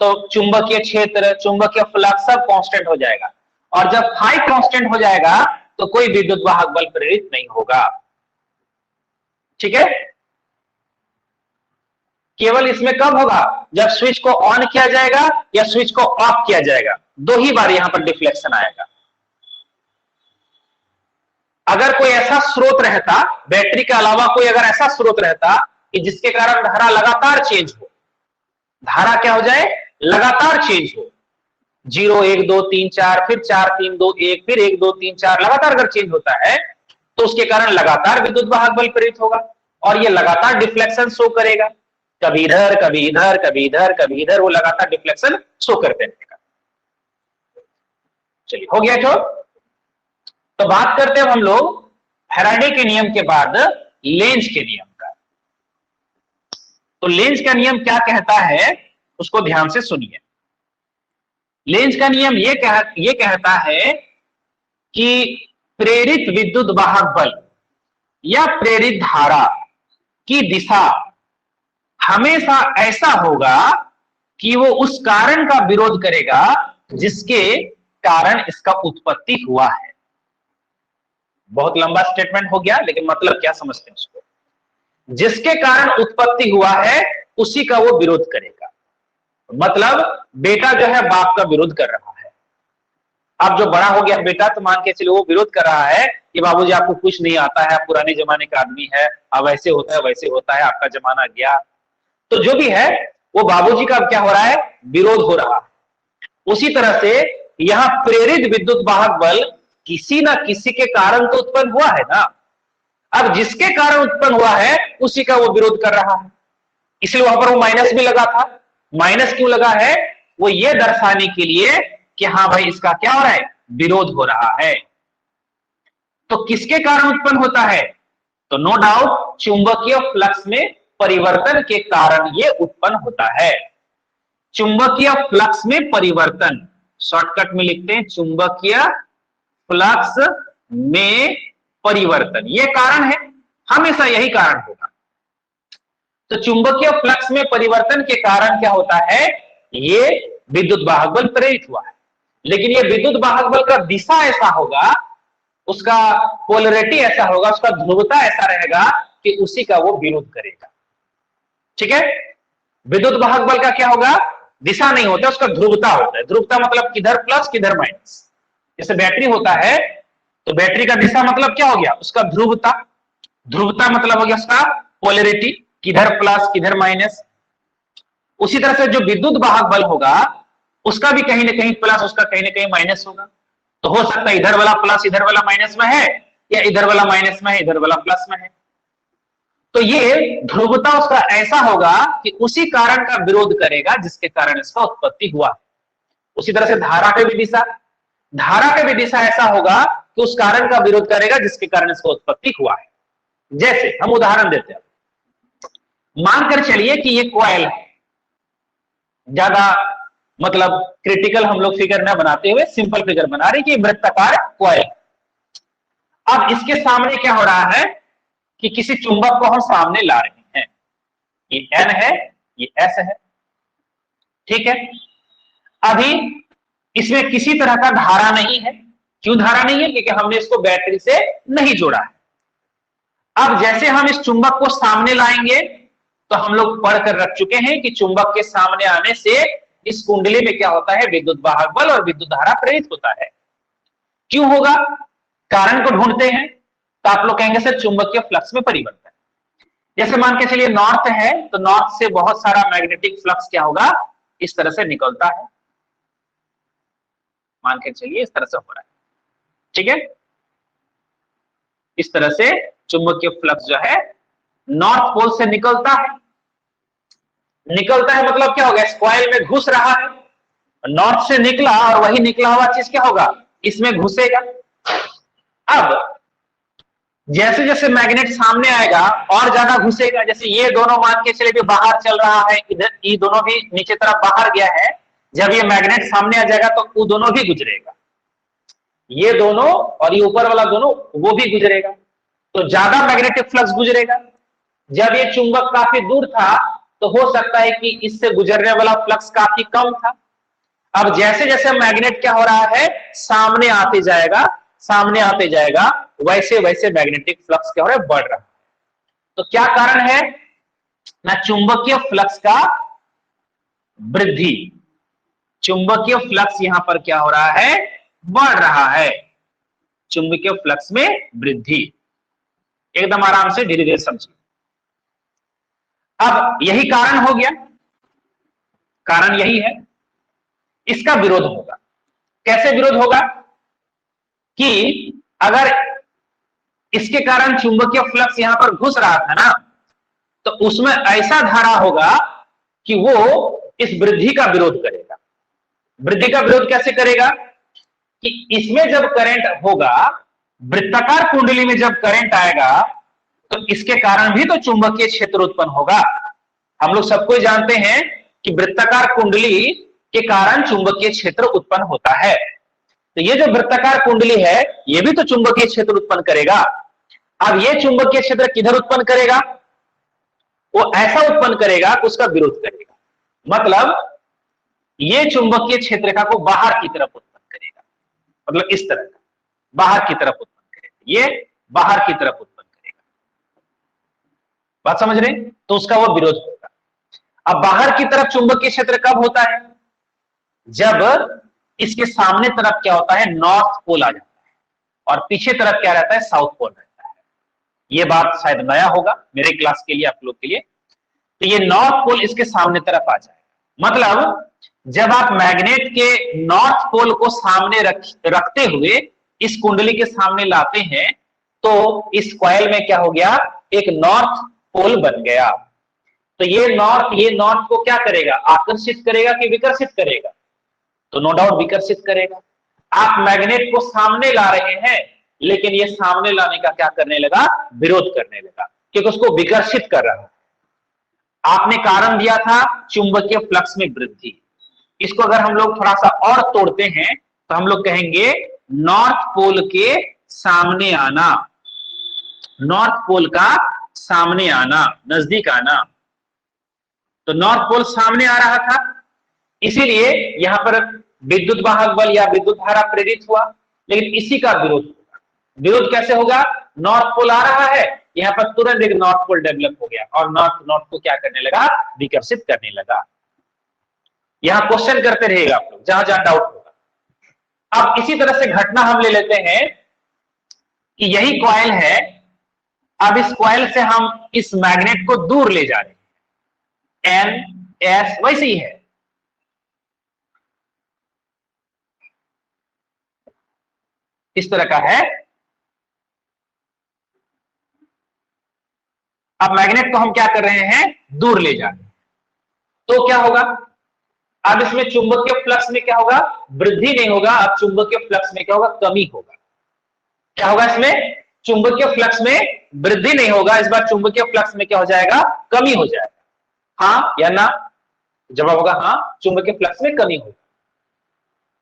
तो चुंबकीय क्षेत्र, चुंबकीय फ्लक्स सब कांस्टेंट हो जाएगा। और जब फाई कांस्टेंट हो जाएगा तो कोई विद्युत वाहक बल प्रेरित नहीं होगा। ठीक है, केवल इसमें कब होगा, जब स्विच को ऑन किया जाएगा या स्विच को ऑफ किया जाएगा, दो ही बार यहां पर डिफ्लेक्शन आएगा। अगर कोई ऐसा स्रोत रहता, बैटरी के अलावा कोई अगर ऐसा स्रोत रहता कि जिसके कारण धारा लगातार चेंज हो, धारा क्या हो जाए, लगातार चेंज हो, 0 1 2 3 4 फिर 4 3 2 1 फिर 1 2 3 4 लगातार अगर चेंज होता है तो उसके कारण लगातार विद्युत वाहक बल प्रेरित होगा और ये लगातार डिफ्लेक्शन शो करेगा, कभी इधर कभी इधर कभी इधर कभी इधर, वो लगातार डिफ्लेक्शन शो करते रहेगा। चलिए हो गया जो। तो बात करते हैं हम लोग फैराडे के नियम के बाद लेंज के नियम का। तो लेंज का नियम क्या कहता है उसको ध्यान से सुनिए। लेंज का नियम ये कहता है कि प्रेरित विद्युत वाहक बल या प्रेरित धारा की दिशा हमेशा ऐसा होगा कि वो उस कारण का विरोध करेगा जिसके कारण इसका उत्पत्ति हुआ है। बहुत लंबा स्टेटमेंट हो गया, लेकिन मतलब क्या समझते हैं उसको, जिसके कारण उत्पत्ति हुआ है उसी का वो विरोध करेगा। मतलब बेटा जो है बाप का विरोध कर रहा है। अब जो बड़ा हो गया बेटा, तो मान के चलिए वो विरोध कर रहा है कि बाबूजी आपको कुछ नहीं आता है, आप पुराने जमाने का आदमी है, अब ऐसे होता है वैसे होता है, आपका जमाना गया। तो जो भी है वो बाबूजी का क्या हो रहा है, विरोध हो रहा है। उसी तरह से यहां प्रेरित विद्युत वाहक बल किसी ना किसी के कारण तो उत्पन्न हुआ है ना। अब जिसके कारण उत्पन्न हुआ है उसी का वो विरोध कर रहा है, इसलिए वहां पर वो माइनस भी लगा था। माइनस क्यों लगा है, वो ये दर्शाने के लिए कि हाँ भाई इसका क्या हो रहा है, विरोध हो रहा है। तो किसके कारण उत्पन्न होता है, तो नो डाउट चुंबकीय फ्लक्स में परिवर्तन के कारण ये उत्पन्न होता है। चुंबकीय फ्लक्स में परिवर्तन, शॉर्टकट में लिखते हैं चुंबकीय फ्लक्स में परिवर्तन, ये कारण है, हमेशा यही कारण होगा। तो चुंबकीय फ्लक्स में परिवर्तन के कारण क्या होता है, ये विद्युत वाहक बल प्रेरित हुआ है। लेकिन ये विद्युत वाहक बल का दिशा ऐसा होगा, उसका पोलरिटी ऐसा होगा, उसका ध्रुवता ऐसा रहेगा कि उसी का वो विरोध करेगा। ठीक है, विद्युत वाहक बल का क्या होगा, दिशा नहीं होता, उसका ध्रुवता होता है। ध्रुवता मतलब किधर प्लस किधर माइनस। जैसे बैटरी होता है तो बैटरी का दिशा मतलब क्या हो गया, उसका ध्रुवता। ध्रुवता मतलब हो गया उसका पोलरिटी, किधर प्लस किधर माइनस। उसी तरह से जो विद्युत वाहक बल होगा उसका भी कहीं ना कहीं प्लस, उसका कहीं ना कहीं माइनस होगा। तो हो सकता है इधर वाला प्लस इधर वाला माइनस में है, या इधर वाला माइनस में है इधर वाला प्लस में है। तो ये ध्रुवता उसका ऐसा होगा कि उसी कारण का विरोध करेगा जिसके कारण इसका उत्पत्ति हुआ। उसी तरह से धारा के भी दिशा, धारा के भी दिशा ऐसा होगा कि उस कारण का विरोध करेगा जिसके कारण इसका उत्पत्ति हुआ है। जैसे हम उदाहरण देते हैं, मानकर चलिए कि ये कॉइल है, ज्यादा मतलब क्रिटिकल हम लोग फिगर न बनाते हुए सिंपल फिगर बना रहे कि वृत्ताकार कॉइल। अब इसके सामने क्या हो रहा है कि किसी चुंबक को हम सामने ला रहे हैं, ये N है ये S है, ठीक है। अभी इसमें किसी तरह का धारा नहीं है। क्यों धारा नहीं है, क्योंकि हमने इसको बैटरी से नहीं जोड़ा है। अब जैसे हम इस चुंबक को सामने लाएंगे तो हम लोग पढ़कर रख चुके हैं कि चुंबक के सामने आने से इस कुंडली में क्या होता है, विद्युत वाहक बल और विद्युत धारा प्रेरित होता है। क्यों होगा, कारण को ढूंढते हैं तो आप लोग कहेंगे सर चुंबकीय फ्लक्स में परिवर्तन। जैसे मान के चलिए नॉर्थ है तो नॉर्थ से बहुत सारा मैग्नेटिक फ्लक्स क्या होगा, इस तरह से निकलता है, मान के चलिए इस तरह से हो रहा है, ठीक है। इस तरह से चुंबकीय फ्लक्स जो है नॉर्थ पोल से निकलता है। निकलता है मतलब क्या हो गया, कॉइल में घुस रहा है, नॉर्थ से निकला और वही निकला हुआ चीज क्या होगा, इसमें घुसेगा। अब जैसे जैसे मैग्नेट सामने आएगा और ज्यादा घुसेगा, जैसे ये दोनों मान के चले भी बाहर चल रहा है, इधर ये दोनों भी नीचे तरफ बाहर गया है, जब ये मैग्नेट सामने आ जाएगा तो वो दोनों भी गुजरेगा, ये दोनों और ये ऊपर वाला दोनों वो भी गुजरेगा, तो ज्यादा मैग्नेटिक फ्लक्स गुजरेगा। जब ये चुंबक काफी दूर था तो हो सकता है कि इससे गुजरने वाला फ्लक्स काफी कम था। अब जैसे जैसे मैग्नेट क्या हो रहा है, सामने आते जाएगा, सामने आते जाएगा, वैसे वैसे मैग्नेटिक फ्लक्स क्या हो रहा है, बढ़ रहा है। तो क्या कारण है ना, चुंबकीय फ्लक्स का वृद्धि, चुंबकीय फ्लक्स यहां पर क्या हो रहा है, बढ़ रहा है, चुंबकीय फ्लक्स में वृद्धि। एकदम आराम से धीरे धीरे समझिए। अब यही कारण हो गया, कारण यही है, इसका विरोध होगा। कैसे विरोध होगा कि अगर इसके कारण चुंबकीय फ्लक्स यहां पर घुस रहा था ना, तो उसमें ऐसा धारा होगा कि वो इस वृद्धि का विरोध करेगा। वृद्धि का विरोध कैसे करेगा कि इसमें जब करंट होगा, वृत्ताकार कुंडली में जब करंट आएगा तो इसके कारण भी तो चुंबकीय क्षेत्र उत्पन्न होगा। हम लोग सबको जानते हैं कि वृत्ताकार कुंडली के कारण चुंबकीय क्षेत्र उत्पन्न होता है, तो ये जो वृत्ताकार कुंडली है ये भी तो चुंबकीय क्षेत्र उत्पन्न करेगा। अब ये चुंबकीय क्षेत्र किधर उत्पन्न करेगा, वो ऐसा उत्पन्न करेगा कि उसका विरोध करेगा, मतलब ये चुंबकीय क्षेत्र को बाहर की तरफ उत्पन्न करेगा, मतलब इस तरह का बाहर की तरफ उत्पन्न करेगा, ये बाहर की तरफ उत्पन्न करेगा। बात समझ रहे हैं? तो उसका वो विरोध होगा। अब बाहर की तरफ चुंबकीय क्षेत्र कब होता है, जब इसके सामने तरफ क्या होता है, नॉर्थ पोल आ जाता है और पीछे तरफ क्या रहता है, साउथ पोल रहता है। ये बात शायद नया होगा मेरे क्लास के लिए, आप लोग के लिए। तो ये नॉर्थ पोल इसके सामने तरफ आ जाएगा, मतलब जब आप मैग्नेट के नॉर्थ पोल को सामने रखते हुए इस कुंडली के सामने लाते हैं तो इस कॉइल में क्या हो गया, एक नॉर्थ पोल बन गया। तो ये नॉर्थ को क्या करेगा, आकर्षित करेगा कि विकर्षित करेगा, तो नो डाउट विकर्षित करेगा। आप मैग्नेट को सामने ला रहे हैं लेकिन ये सामने लाने का क्या करने लगा, विरोध करने लगा, क्योंकि उसको विकर्षित कर रहा है। आपने कारण दिया था चुंबकीय फ्लक्स में वृद्धि, इसको अगर हम लोग थोड़ा सा और तोड़ते हैं तो हम लोग कहेंगे नॉर्थ पोल के सामने आना, नॉर्थ पोल का सामने आना, नजदीक आना। तो नॉर्थ पोल सामने आ रहा था, इसीलिए यहां पर विद्युत वाहक बल या विद्युत धारा प्रेरित हुआ, लेकिन इसी का विरोध होगा। विरोध कैसे होगा, नॉर्थ पोल आ रहा है, यहां पर तुरंत एक नॉर्थ पोल डेवलप हो गया और नॉर्थ को क्या करने लगा, विकर्षित करने लगा। यहां क्वेश्चन करते रहेगा आप लोग जहां जहां डाउट होगा। अब इसी तरह से घटना हम ले लेते हैं कि यही कॉइल है, अब इस कॉइल से हम इस मैग्नेट को दूर ले जा रहे हैं, एन एस वैसे ही है। इस तरह का है। अब मैग्नेट को हम क्या कर रहे हैं, दूर ले जा रहे हैं, तो क्या होगा, अब इसमें चुंबकीय फ्लक्स में क्या होगा, वृद्धि नहीं होगा, अब चुंबकीय फ्लक्स में क्या होगा, कमी होगा। क्या होगा, इसमें चुंबकीय फ्लक्स में वृद्धि नहीं होगा, इस बार चुंबकीय फ्लक्स में क्या हो जाएगा, कमी हो जाएगा। हाँ या ना, जवाब होगा हाँ, चुंबकीय फ्लक्स में कमी होगा।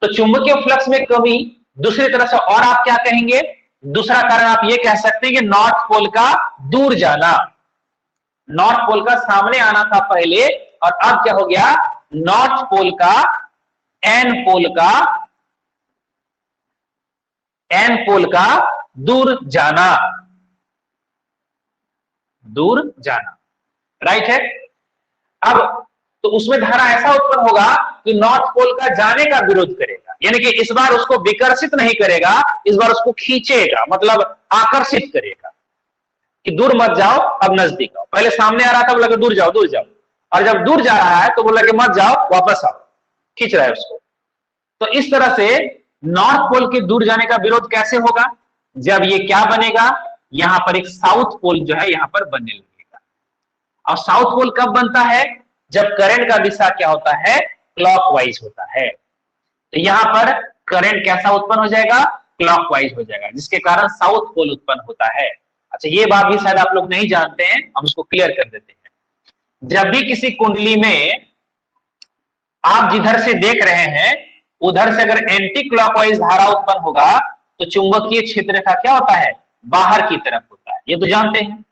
तो चुंबकीय फ्लक्स में कमी, दूसरी तरह से और आप क्या कहेंगे, दूसरा कारण आप ये कह सकते हैं कि नॉर्थ पोल का दूर जाना। नॉर्थ पोल का सामने आना था पहले और अब क्या हो गया, नॉर्थ पोल का एन पोल का दूर जाना, राइट है। अब तो उसमें धारा ऐसा उत्पन्न होगा कि नॉर्थ पोल का जाने का विरोध करेगा, यानी कि इस बार उसको विकर्षित नहीं करेगा, इस बार उसको खींचेगा, मतलब आकर्षित करेगा कि दूर मत जाओ, अब नजदीक आओ। पहले सामने आ रहा था, बोला कि दूर जाओ दूर जाओ, और जब दूर जा रहा है तो बोला कि मत जाओ, वापस आओ, खींच रहा है उसको। तो इस तरह से नॉर्थ पोल के दूर जाने का विरोध कैसे होगा? जब ये क्या बनेगा, यहां पर एक साउथ पोल जो है यहां पर बनने लगेगा। और साउथ पोल कब बनता है? जब करंट का दिशा क्या होता है? क्लॉकवाइज होता है। तो यहां पर करंट कैसा उत्पन्न हो जाएगा? क्लॉकवाइज हो जाएगा, जिसके कारण साउथ पोल उत्पन्न होता है। अच्छा, ये बात भी शायद आप लोग नहीं जानते हैं, हम उसको क्लियर कर देते हैं। जब भी किसी कुंडली में आप जिधर से देख रहे हैं उधर से अगर एंटी क्लॉकवाइज धारा उत्पन्न होगा तो चुंबकीय क्षेत्र का क्या होता है? बाहर की तरफ होता है, ये तो जानते हैं।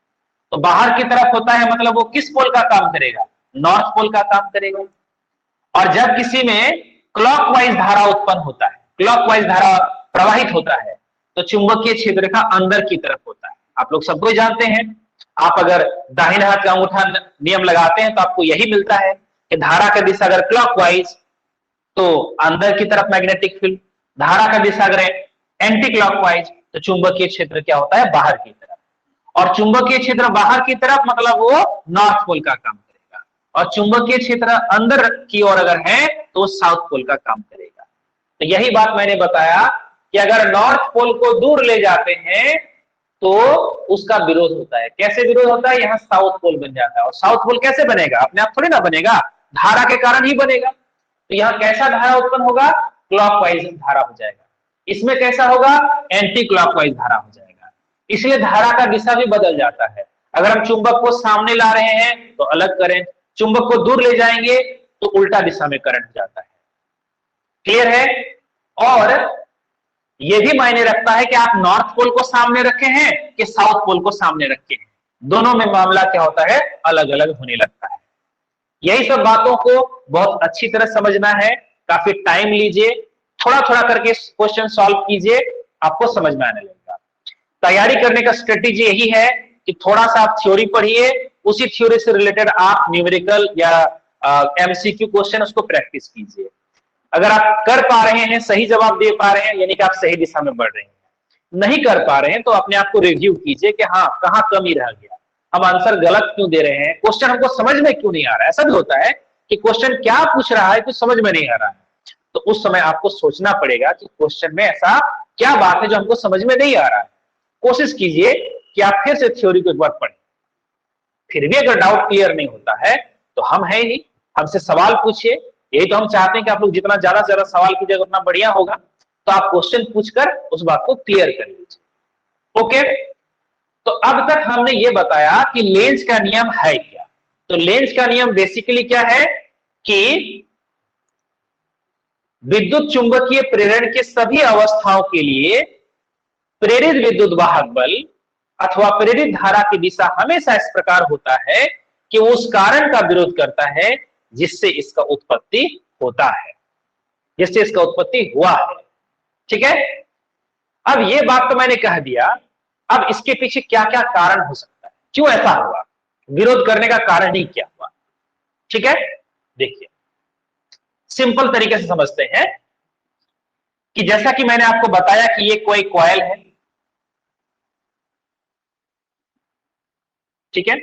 तो बाहर की तरफ होता है मतलब वो किस पोल का काम करेगा? नॉर्थ पोल का काम करेगा। और जब किसी में क्लॉकवाइज धारा उत्पन्न होता है, क्लॉकवाइज धारा प्रवाहित होता है, तो चुंबकीय क्षेत्र का अंदर की तरफ होता है। आप लोग सबको जानते हैं। आप अगर दाहिने हाथ का अंगूठा नियम लगाते हैं तो आपको यही मिलता है कि धारा का दिशा अगर क्लॉकवाइज तो अंदर की तरफ मैग्नेटिक फील्ड, धारा का दिशा अगर एंटी क्लॉकवाइज तो चुंबकीय क्षेत्र क्या होता है? बाहर की तरफ। और चुंबकीय क्षेत्र बाहर की तरफ मतलब वो नॉर्थ पोल का काम करेगा, और चुंबकीय क्षेत्र अंदर की ओर अगर है तो साउथ पोल का काम करेगा। तो यही बात मैंने बताया कि अगर नॉर्थ पोल को दूर ले जाते हैं तो उसका विरोध होता है। कैसे विरोध होता है? यहाँ साउथ पोल बन जाता है। और साउथ पोल कैसे बनेगा? अपने आप थोड़ी ना बनेगा, धारा के कारण ही बनेगा। तो यहाँ कैसा धारा उत्पन्न होगा? क्लॉकवाइज धारा हो जाएगा। इसमें कैसा होगा? एंटी क्लॉकवाइज धारा हो जाएगा। इसलिए धारा का दिशा भी बदल जाता है। अगर हम चुंबक को सामने ला रहे हैं तो अलग करंट, चुंबक को दूर ले जाएंगे तो उल्टा दिशा में करंट जाता है। क्लियर है? और यह भी मायने रखता है कि आप नॉर्थ पोल को सामने रखे हैं कि साउथ पोल को सामने रखे हैं, दोनों में मामला क्या होता है? अलग अलग होने लगता है। यही सब बातों को बहुत अच्छी तरह समझना है, काफी टाइम लीजिए, थोड़ा थोड़ा करके क्वेश्चन सॉल्व कीजिए, आपको समझ में आने लगेगा। तैयारी करने का स्ट्रेटेजी यही है कि थोड़ा सा आप थ्योरी पढ़िए, उसी थ्योरी से रिलेटेड आप न्यूमेरिकल या एमसीक्यू क्वेश्चन उसको प्रैक्टिस कीजिए। अगर आप कर पा रहे हैं, सही जवाब दे पा रहे हैं, यानी कि आप सही दिशा में बढ़ रहे हैं। नहीं कर पा रहे हैं तो अपने आप को रिव्यू कीजिए कि हाँ कहाँ कमी रह गया, हम आंसर गलत क्यों दे रहे हैं, क्वेश्चन हमको समझ में क्यों नहीं आ रहा है। ऐसा भी होता है कि क्वेश्चन क्या पूछ रहा है कुछ समझ में नहीं आ रहा है, तो उस समय आपको सोचना पड़ेगा कि क्वेश्चन में ऐसा क्या बात है जो हमको समझ में नहीं आ रहा है। कोशिश कीजिए कि आप फिर से थ्योरी को एक बार पढ़ें। फिर भी अगर डाउट क्लियर नहीं होता है तो हम है ही, हमसे सवाल पूछिए। यही तो हम चाहते हैं कि आप लोग जितना ज्यादा से ज्यादा सवाल कीजिएगा उतना बढ़िया होगा। तो आप क्वेश्चन पूछकर उस बात को क्लियर कर लीजिए। ओके, तो अब तक हमने ये बताया कि लेंज का नियम है क्या। तो लेंज का नियम बेसिकली क्या है कि विद्युत चुंबकीय प्रेरण के सभी अवस्थाओं के लिए प्रेरित विद्युत वाहक बल अथवा प्रेरित धारा की दिशा हमेशा इस प्रकार होता है कि वो उस कारण का विरोध करता है जिससे इसका उत्पत्ति होता है, जिससे इसका उत्पत्ति हुआ है। ठीक है, अब ये बात तो मैंने कह दिया। अब इसके पीछे क्या क्या कारण हो सकता है, क्यों ऐसा हुआ, विरोध करने का कारण ही क्या हुआ। ठीक है, देखिए सिंपल तरीके से समझते हैं कि जैसा कि मैंने आपको बताया कि ये कोई कॉइल है। ठीक है,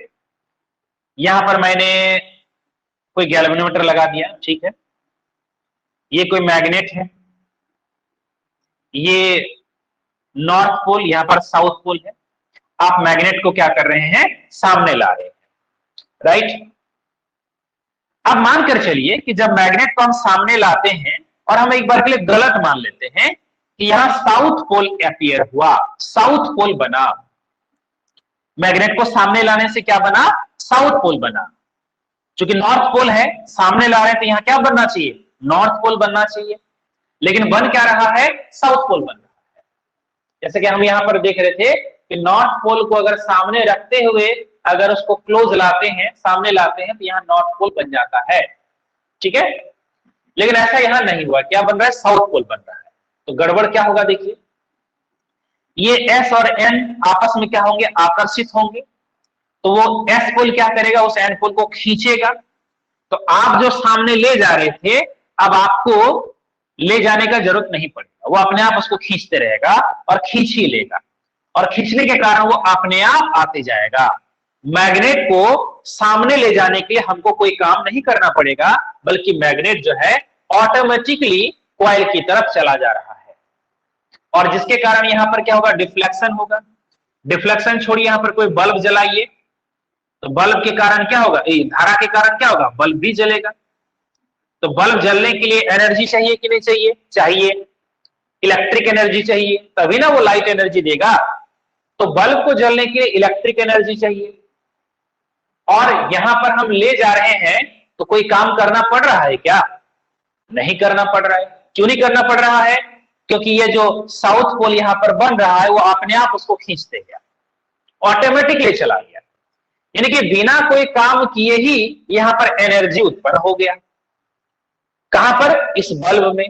यहां पर मैंने कोई गैल्वेनोमीटर लगा दिया। ठीक है, ये कोई मैग्नेट है, ये नॉर्थ पोल, यहां पर साउथ पोल है। आप मैग्नेट को क्या कर रहे हैं, सामने ला रहे हैं, राइट। अब मानकर चलिए कि जब मैग्नेट को हम सामने लाते हैं और हम एक बार के लिए गलत मान लेते हैं कि यहां साउथ पोल अपीयर हुआ, साउथ पोल बना। मैग्नेट को सामने लाने से क्या बना, साउथ पोल बना। क्योंकि नॉर्थ पोल है, सामने ला रहे हैं तो यहां क्या बनना चाहिए, नॉर्थ पोल बनना चाहिए। लेकिन बन क्या रहा है, साउथ पोल बन रहा है। जैसे कि हम यहां पर देख रहे थे कि नॉर्थ पोल को अगर सामने रखते हुए अगर उसको क्लोज लाते हैं, सामने लाते हैं, तो यहाँ नॉर्थ पोल बन जाता है। ठीक है, लेकिन ऐसा यहां नहीं हुआ। क्या बन रहा है, साउथ पोल बन रहा है। तो गड़बड़ क्या होगा, देखिए ये S और N आपस में क्या होंगे, आकर्षित होंगे। तो वो S पोल क्या करेगा, उस N पोल को खींचेगा। तो आप जो सामने ले जा रहे थे, अब आपको ले जाने का जरूरत नहीं पड़ेगा, वो अपने आप उसको खींचते रहेगा और खींच ही लेगा, और खींचने के कारण वो अपने आप आते जाएगा। मैग्नेट को सामने ले जाने के लिए हमको कोई काम नहीं करना पड़ेगा, बल्कि मैग्नेट जो है ऑटोमेटिकली कॉइल की तरफ चला जा रहा है, और जिसके कारण यहां पर क्या होगा, डिफ्लेक्शन होगा। डिफ्लेक्शन छोड़िए, यहां पर कोई बल्ब जलाइए तो बल्ब के कारण क्या होगा, धारा के कारण क्या होगा, बल्ब भी जलेगा। तो बल्ब जलने के लिए एनर्जी चाहिए कि नहीं चाहिए, चाहिए, इलेक्ट्रिक एनर्जी चाहिए, तभी ना वो लाइट एनर्जी देगा। तो बल्ब को जलने के लिए इलेक्ट्रिक एनर्जी चाहिए, और यहां पर हम ले जा रहे हैं तो कोई काम करना पड़ रहा है क्या, नहीं करना पड़ रहा है। क्यों नहीं करना पड़ रहा है, क्योंकि ये जो साउथ पोल यहां पर बन रहा है वो अपने आप उसको खींचते गया, ऑटोमेटिकली चला गया, यानी कि बिना कोई काम किए ही यहां पर एनर्जी उत्पन्न हो गया। कहां पर, इस बल्ब में।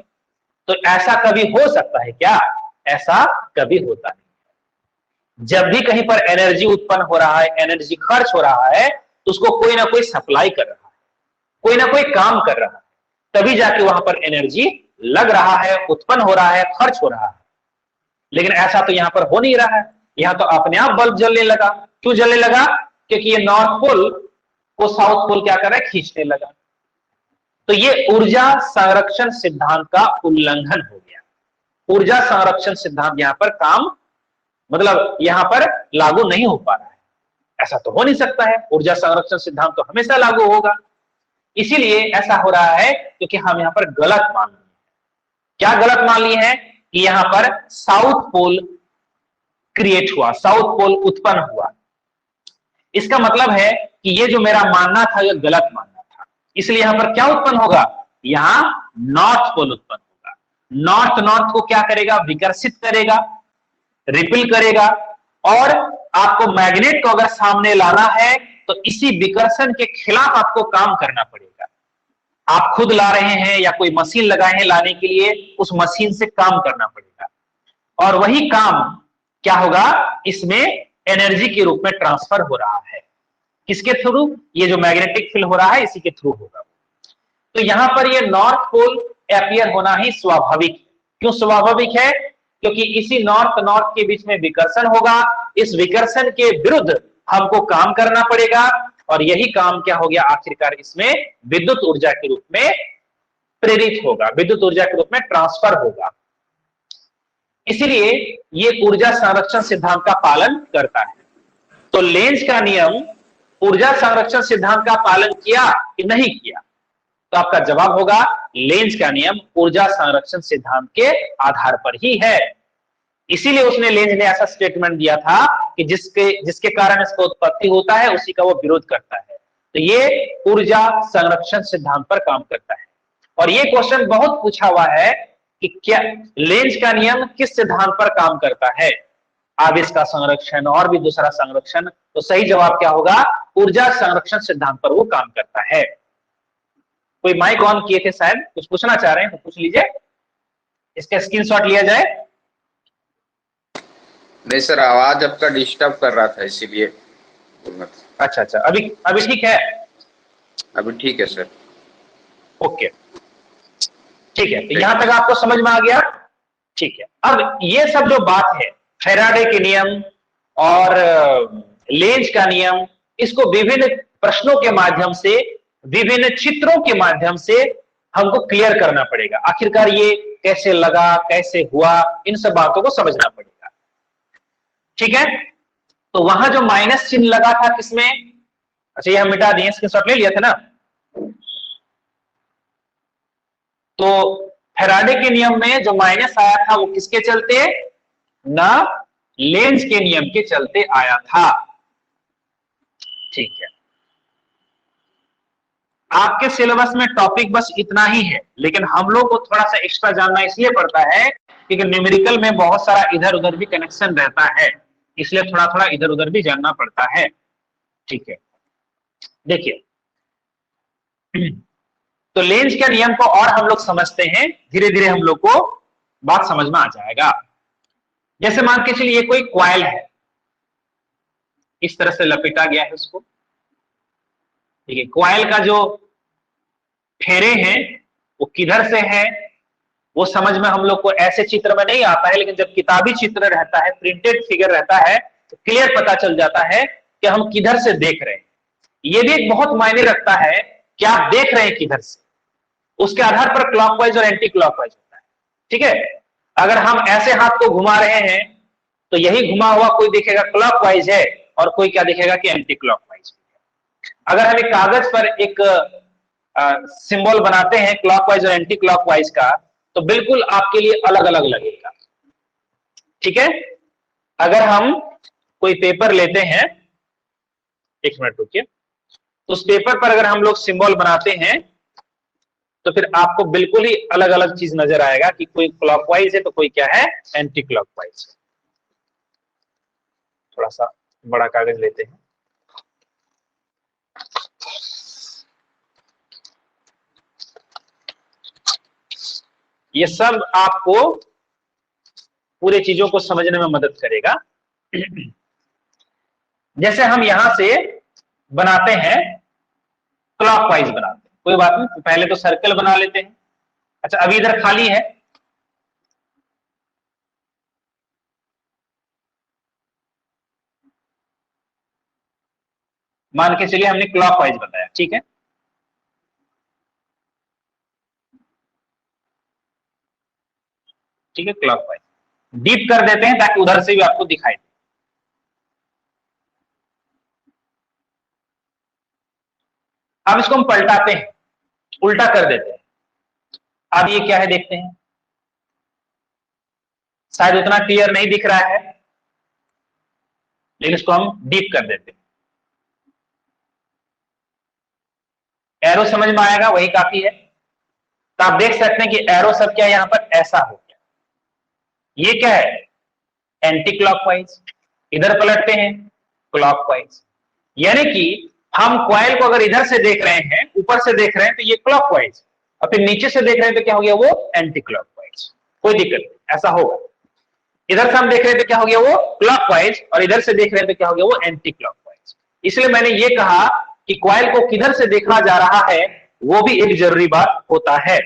तो ऐसा कभी हो सकता है क्या, ऐसा कभी होता नहीं। जब भी कहीं पर एनर्जी उत्पन्न हो रहा है, एनर्जी खर्च हो रहा है, तो उसको कोई ना कोई सप्लाई कर रहा है, कोई ना कोई काम कर रहा है, तभी जाके वहां पर एनर्जी लग रहा है, उत्पन्न हो रहा है, खर्च हो रहा है। लेकिन ऐसा तो यहां पर हो नहीं रहा है, यहां तो अपने आप बल्ब जलने लगा। क्यों जलने लगा, क्योंकि ये नॉर्थ पोल को साउथ पोल क्या कर रहा है, खींचने लगा। तो ये ऊर्जा संरक्षण सिद्धांत का उल्लंघन हो गया। ऊर्जा संरक्षण सिद्धांत यहां पर काम, मतलब यहां पर लागू नहीं हो पा रहा है। ऐसा तो हो नहीं सकता है, ऊर्जा संरक्षण सिद्धांत तो हमेशा लागू होगा। इसीलिए ऐसा हो रहा है क्योंकि हम यहां पर गलत मान लिए। क्या गलत मान लिए हैं, कि यहां पर साउथ पोल क्रिएट हुआ, साउथ पोल उत्पन्न हुआ। इसका मतलब है कि ये जो मेरा मानना था ये गलत मानना था। इसलिए यहां पर क्या उत्पन्न होगा, यहां नॉर्थ पोल उत्पन्न होगा। नॉर्थ नॉर्थ को क्या करेगा, विकर्षित करेगा, रिपिल करेगा, और आपको मैग्नेट को अगर सामने लाना है तो इसी विकर्षण के खिलाफ आपको काम करना पड़ेगा। आप खुद ला रहे हैं या कोई मशीन लगाए हैं लाने के लिए, उस मशीन से काम करना पड़ेगा, और वही काम क्या होगा, इसमें एनर्जी के रूप में ट्रांसफर हो रहा है। किसके थ्रू, ये जो मैग्नेटिक फील्ड हो रहा है इसी के थ्रू होगा। तो यहां पर ये नॉर्थ पोल अपीयर होना ही स्वाभाविक है। क्यों स्वाभाविक है, क्योंकि इसी नॉर्थ नॉर्थ के बीच में विकर्षण होगा, इस विकर्षण के विरुद्ध हमको काम करना पड़ेगा, और यही काम क्या हो गया, आखिरकार इसमें विद्युत ऊर्जा के रूप में प्रेरित होगा, विद्युत ऊर्जा के रूप में ट्रांसफर होगा। इसीलिए ये ऊर्जा संरक्षण सिद्धांत का पालन करता है। तो लेंज का नियम ऊर्जा संरक्षण सिद्धांत का पालन किया कि नहीं किया, तो आपका जवाब होगा लेंज का नियम ऊर्जा संरक्षण सिद्धांत के आधार पर ही है। इसीलिए उसने, लेंज ने ऐसा स्टेटमेंट दिया था कि जिसके कारण इसका उत्पत्ति होता है उसी का वो विरोध करता है। तो ये ऊर्जा संरक्षण सिद्धांत पर काम करता है। और ये क्वेश्चन बहुत पूछा हुआ है कि क्या लेंज का नियम किस सिद्धांत पर काम करता है, आवेश का संरक्षण और भी दूसरा संरक्षण। तो सही जवाब क्या होगा, ऊर्जा संरक्षण सिद्धांत पर वो काम करता है। कोई माइक ऑन किए थे शायद, कुछ पूछना चाह रहे हैं तो पूछ लीजिए, इसका स्क्रीनशॉट लिया जाए। नहीं सर, आवाज आपका डिस्टर्ब कर रहा था इसीलिए बोलना था। अच्छा, अभी ठीक है, अभी ठीक है सर। ओके, ठीक है, तो यहां तक आपको समझ में आ गया। ठीक है, अब ये सब जो बात है, फैराडे के नियम और लेंज का नियम, इसको विभिन्न प्रश्नों के माध्यम से, विभिन्न चित्रों के माध्यम से हमको क्लियर करना पड़ेगा। आखिरकार ये कैसे लगा, कैसे हुआ, इन सब बातों को समझना पड़ेगा। ठीक है, तो वहां जो माइनस चिन्ह लगा था किसमें, अच्छा ये हम मिटा दिए, स्क्रीनशॉट ले लिया था ना। तो फैराडे के नियम में जो माइनस आया था वो किसके चलते, ना लेंज के नियम के चलते आया था। ठीक है, आपके सिलेबस में टॉपिक बस इतना ही है, लेकिन हम लोग को थोड़ा सा एक्स्ट्रा जानना इसलिए पड़ता है क्योंकि न्यूमेरिकल में बहुत सारा इधर उधर भी कनेक्शन रहता है, इसलिए थोड़ा थोड़ा इधर उधर भी जानना पड़ता है। ठीक है, देखिए तो लेंज के नियम को और हम लोग समझते हैं, धीरे धीरे हम लोग को बात समझ में आ जाएगा। जैसे मान के चलिए कोई क्वाइल है, इस तरह से लपेटा गया है उसको। ठीक है, क्वाइल का जो फेरे हैं वो किधर से है, वो समझ में हम लोग को ऐसे चित्र में नहीं आता है, लेकिन जब किताबी चित्र रहता है, प्रिंटेड फिगर रहता है, तो क्लियर पता चल जाता है कि हम किधर से देख रहे हैं। ये भी एक बहुत मायने रखता है कि आप देख रहे हैं किधर से, उसके आधार पर क्लॉकवाइज और एंटी क्लॉकवाइज होता है। ठीक है, अगर हम ऐसे हाथ को घुमा रहे हैं तो यही घुमा हुआ कोई दिखेगा क्लॉकवाइज है और कोई क्या दिखेगा कि एंटी क्लॉकवाइज। अगर हम एक कागज पर एक सिंबल बनाते हैं क्लॉकवाइज और एंटी क्लॉकवाइज का, तो बिल्कुल आपके लिए अलग अलग लगेगा। ठीक है, अगर हम कोई पेपर लेते हैं, एक मिनट रुकिए, तो उस पेपर पर अगर हम लोग सिंबल बनाते हैं तो फिर आपको बिल्कुल ही अलग अलग चीज नजर आएगा कि कोई क्लॉकवाइज है तो कोई क्या है, एंटी क्लॉकवाइज। थोड़ा सा बड़ा कागज लेते हैं। ये सब आपको पूरे चीजों को समझने में मदद करेगा। जैसे हम यहां से बनाते हैं, क्लॉकवाइज बनाते हैं, कोई बात नहीं, तो पहले तो सर्कल बना लेते हैं। अच्छा, अभी इधर खाली है, मान के चलिए हमने क्लॉकवाइज बताया। ठीक है, ठीक है, क्लॉकवाइज डीप कर देते हैं ताकि उधर से भी आपको दिखाई दे। अब इसको हम पलटाते हैं, उल्टा कर देते हैं। अब ये क्या है देखते हैं, शायद उतना क्लियर नहीं दिख रहा है, लेकिन इसको हम डीप कर देते हैं। एरो समझ में आएगा, वही काफी है। तो आप देख सकते हैं कि एरो सब क्या यहां पर ऐसा हो गया। ये क्या है, एंटी क्लॉकवाइज। इधर पलटते हैं, क्लॉकवाइज। यानी कि हम कॉइल को अगर इधर से देख रहे हैं, ऊपर से देख रहे हैं, तो ये क्लॉकवाइज, और फिर नीचे से देख रहे हैं तो क्या हो गया, वो एंटी क्लॉकवाइज। कोई दिक्कत नहीं, ऐसा होगा। इधर से हम देख रहे हैं तो क्या हो गया, वो क्लॉकवाइज, और इधर से देख रहे हैं तो क्या हो गया, वो एंटी क्लॉकवाइज। इसलिए मैंने ये कहा कि कॉइल को किधर से देखा जा रहा है वो भी एक जरूरी बात होता है।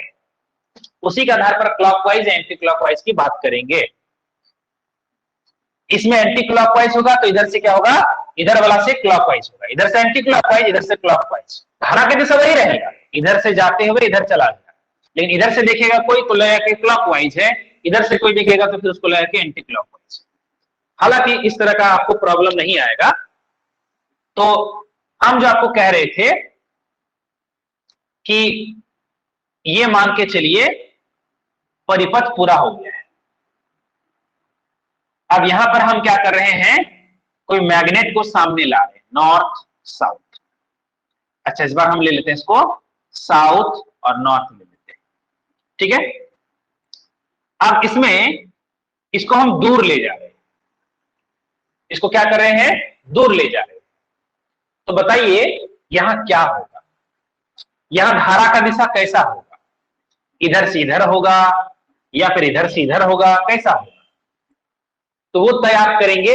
उसी के आधार पर क्लॉकवाइज या एंटी क्लॉकवाइज की बात करेंगे। इसमें एंटी क्लॉकवाइज होगा तो इधर से क्या होगा, इधर वाला से क्लॉकवाइज होगा, इधर से एंटी क्लॉकवाइज, इधर से क्लॉकवाइज। धारा का दिशा वही रहेगा, इधर से जाते हुए इधर चला जाएगा। लेकिन इधर से देखेगा कोई तो लगा के क्लॉकवाइज है, इधर से कोई देखेगा तो फिर उसको लगा के एंटी क्लॉकवाइज। हालांकि इस तरह का आपको प्रॉब्लम नहीं आएगा। तो हम जो आपको कह रहे थे कि ये मान के चलिए परिपथ पूरा हो गया है। अब यहां पर हम क्या कर रहे हैं, कोई मैग्नेट को सामने ला रहे हैं, नॉर्थ साउथ। अच्छा, इस बार हम ले लेते हैं इसको साउथ और नॉर्थ ले लेते हैं। ठीक है, अब इसमें इसको हम दूर ले जा रहे हैं, इसको क्या कर रहे हैं, दूर ले जा रहे हैं। तो बताइए यहां क्या होगा, यहां धारा का दिशा कैसा होगा, इधर से इधर होगा या फिर इधर से इधर होगा, कैसा होगा? तो वो तैयार करेंगे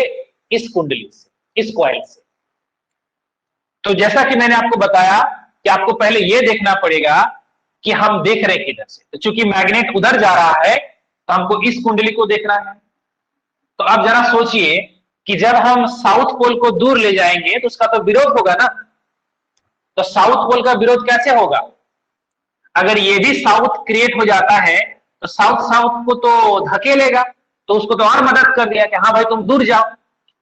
इस कुंडली से, इस कॉइल से। तो जैसा कि मैंने आपको बताया कि आपको पहले ये देखना पड़ेगा कि हम देख रहे हैं किधर से। तो चूंकि मैग्नेट उधर जा रहा है तो हमको इस कुंडली को देखना है। तो अब जरा सोचिए कि जब हम साउथ पोल को दूर ले जाएंगे तो उसका तो विरोध होगा ना। तो साउथ पोल का विरोध कैसे होगा, अगर ये भी साउथ क्रिएट हो जाता है तो साउथ साउथ को तो धकेलेगा, तो उसको तो और मदद कर दिया कि हाँ भाई तुम दूर जाओ।